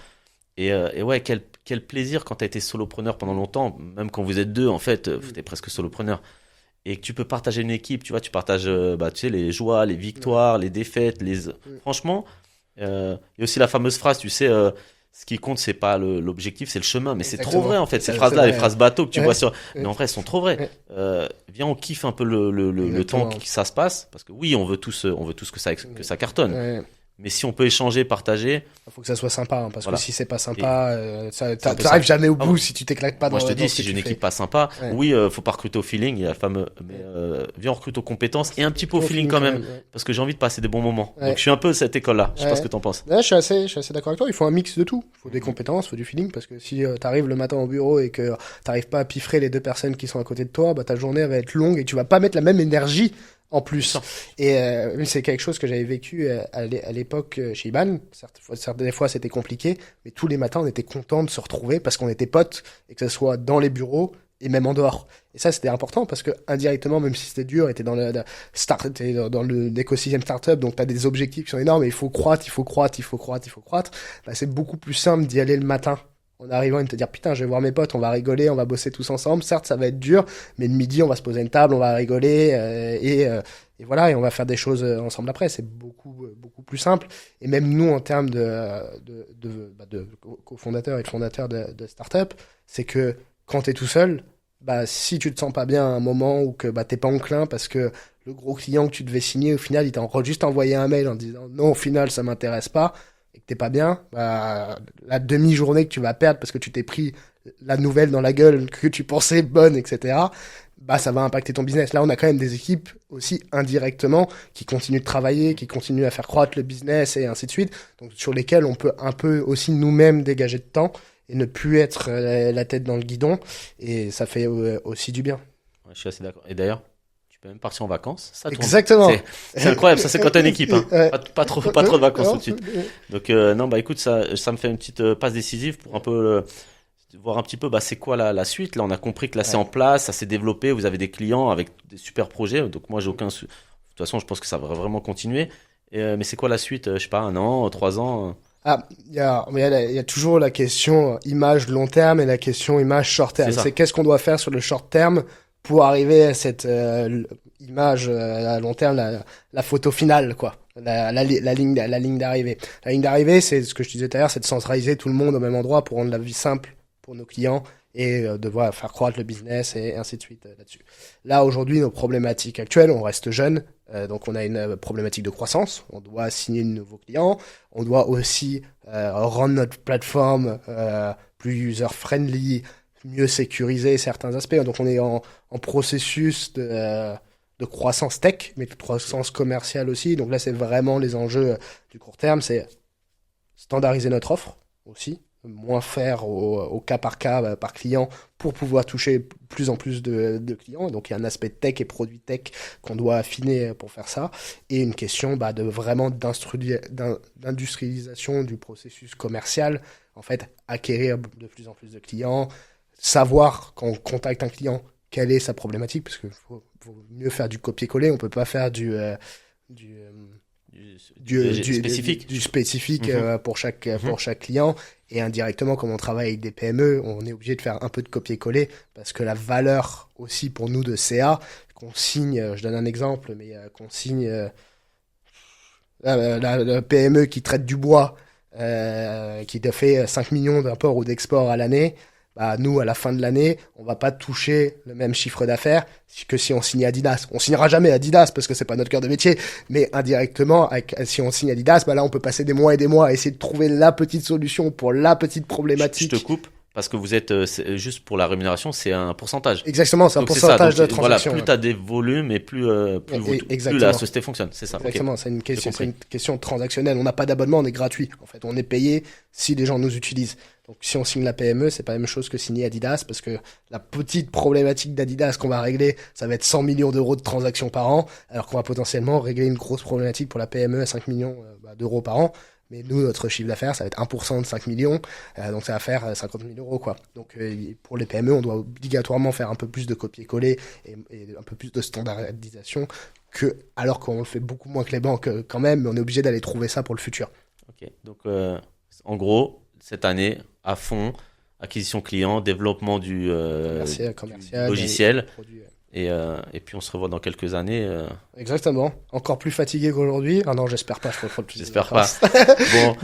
Et ouais, quel plaisir quand tu as été solopreneur pendant longtemps, même quand vous êtes deux, en fait, tu es presque solopreneur. Et que tu peux partager une équipe, tu vois, tu partages tu sais, les joies, les victoires, les défaites. Franchement, il y a aussi la fameuse phrase, tu sais, ce qui compte, c'est pas l'objectif, c'est le chemin. Mais c'est trop vrai, en fait. Ces phrases-là, les phrases bateau que tu vois sur. Mais en vrai, elles sont trop vraies. Viens, on kiffe un peu le temps que ça se passe. Parce que oui, on veut tous que ça cartonne. Ouais. Mais si on peut échanger, partager. Il faut que ça soit sympa, hein, parce que si c'est pas sympa, t'arrives jamais au bout si tu t'éclates pas dans. Moi, je te dis, si j'ai une équipe pas sympa, oui, faut pas recruter au feeling, il y a le fameux, mais viens, on recrute aux compétences et un petit peu au feeling quand même, parce que j'ai envie de passer des bons moments. Donc, je suis un peu cette école-là. Je sais pas ce que t'en penses. Ouais, je suis assez d'accord avec toi. Il faut un mix de tout. Il faut des compétences, il faut du feeling, parce que si t'arrives le matin au bureau et que t'arrives pas à piffrer les 2 personnes qui sont à côté de toi, ta journée va être longue et tu vas pas mettre la même énergie en plus. Et c'est quelque chose que j'avais vécu à l'époque chez Iban. Des fois c'était compliqué, mais tous les matins on était content de se retrouver parce qu'on était potes, et que ce soit dans les bureaux et même en dehors. Et ça c'était important parce que indirectement, même si c'était dur, t'es dans l'écosystème startup, donc t'as des objectifs qui sont énormes et il faut croître. C'est beaucoup plus simple d'y aller le matin en arrivant et de te dire putain, je vais voir mes potes, on va rigoler, on va bosser tous ensemble. Certes, ça va être dur, mais le midi, on va se poser à une table, on va rigoler et voilà, et on va faire des choses ensemble après. C'est beaucoup plus simple. Et même nous, en termes de cofondateurs et de fondateurs de start-up, c'est que quand t'es tout seul, si tu te sens pas bien à un moment ou que t'es pas enclin parce que le gros client que tu devais signer, au final, il t'a juste envoyé un mail en disant non, au final, ça m'intéresse pas, et que t'es pas bien, la demi-journée que tu vas perdre parce que tu t'es pris la nouvelle dans la gueule que tu pensais bonne, etc., ça va impacter ton business. Là, on a quand même des équipes aussi indirectement qui continuent de travailler, qui continuent à faire croître le business et ainsi de suite, donc sur lesquels on peut un peu aussi nous-mêmes dégager de temps et ne plus être la tête dans le guidon, et ça fait aussi du bien. Ouais, je suis assez d'accord. Et d'ailleurs, tu peux même partir en vacances. Ça tourne. Exactement. C'est incroyable. Ça, c'est quand t'as une équipe. Hein. Pas trop de vacances tout de suite. Donc, non, écoute, ça me fait une petite passe décisive pour un peu voir un petit peu, c'est quoi la suite. Là, on a compris que là, c'est en place, ça s'est développé. Vous avez des clients avec des super projets. Donc, moi, j'ai aucun. De toute façon, je pense que ça va vraiment continuer. Mais c'est quoi la suite? Je sais pas, 1 an, 3 ans. Il y a toujours la question image long terme et la question image short terme. C'est qu'est-ce qu'on doit faire sur le short terme pour arriver à cette image à long terme, la photo finale, quoi. La ligne d'arrivée. La ligne d'arrivée, c'est ce que je disais tout à l'heure, c'est de centraliser tout le monde au même endroit pour rendre la vie simple pour nos clients et de faire croître le business et ainsi de suite là-dessus. Là, aujourd'hui, nos problématiques actuelles, on reste jeune, donc on a une problématique de croissance. On doit signer de nouveaux clients. On doit aussi rendre notre plateforme plus user-friendly, mieux sécuriser certains aspects. Donc on est en processus de croissance tech, mais de croissance commerciale aussi. Donc là, c'est vraiment les enjeux du court terme, c'est standardiser notre offre aussi, moins faire au cas, par client pour pouvoir toucher plus en plus de clients. Donc il y a un aspect tech et produit tech qu'on doit affiner pour faire ça. Et une question de vraiment d'industrialisation du processus commercial. En fait, acquérir de plus en plus de clients, savoir quand on contacte un client, quelle est sa problématique, parce qu'il faut mieux faire du copier-coller, on peut pas faire du spécifique. Du spécifique pour chaque client. Et indirectement, comme on travaille avec des PME, on est obligé de faire un peu de copier-coller parce que la valeur aussi pour nous de CA, qu'on signe, je donne un exemple, mais qu'on signe la PME qui traite du bois, qui te fait 5 millions d'import ou d'export à l'année, bah, nous, à la fin de l'année, on va pas toucher le même chiffre d'affaires que si on signe Adidas. On signera jamais Adidas parce que c'est pas notre cœur de métier, mais indirectement, si on signe Adidas, bah là, on peut passer des mois et des mois à essayer de trouver la petite solution pour la petite problématique. Je te coupe parce que vous êtes, juste pour la rémunération, c'est un pourcentage. Exactement, c'est un pourcentage de transaction. Voilà, plus tu as des volumes et plus la société fonctionne, c'est ça. Exactement, okay. C'est une question transactionnelle. On n'a pas d'abonnement, on est gratuit. En fait, on est payé si les gens nous utilisent. Donc, si on signe la PME, c'est pas la même chose que signer Adidas parce que la petite problématique d'Adidas qu'on va régler, ça va être 100 millions d'euros de transactions par an, alors qu'on va potentiellement régler une grosse problématique pour la PME à 5 millions d'euros par an. Mais nous, notre chiffre d'affaires, ça va être 1% de 5 millions, donc ça va faire 50 000 euros, quoi. Donc, pour les PME, on doit obligatoirement faire un peu plus de copier-coller et un peu plus de standardisation alors qu'on le fait beaucoup moins que les banques quand même, mais on est obligé d'aller trouver ça pour le futur. Ok, donc en gros, cette année, à fond, acquisition client, développement du logiciel. Et puis on se revoit dans quelques années. Exactement. Encore plus fatigué qu'aujourd'hui. Ah non, j'espère pas. Je ferai plus. J'espère pas. Bon,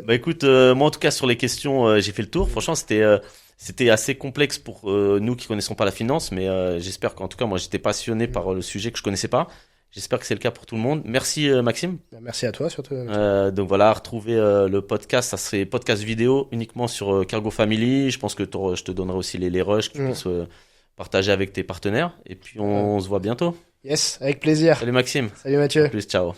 bah écoute, moi en tout cas sur les questions, j'ai fait le tour. Franchement, c'était assez complexe pour nous qui connaissons pas la finance, mais j'espère qu'en tout cas moi j'étais passionné par le sujet que je connaissais pas. J'espère que c'est le cas pour tout le monde. Merci Maxime. Merci à toi surtout. Donc voilà, retrouver le podcast, ça serait podcast vidéo uniquement sur Cargo Family. Je pense que je te donnerai aussi les rushs que tu puisses partager avec tes partenaires. Et puis on se voit bientôt. Yes, avec plaisir. Salut Maxime. Salut Mathieu. À plus, ciao.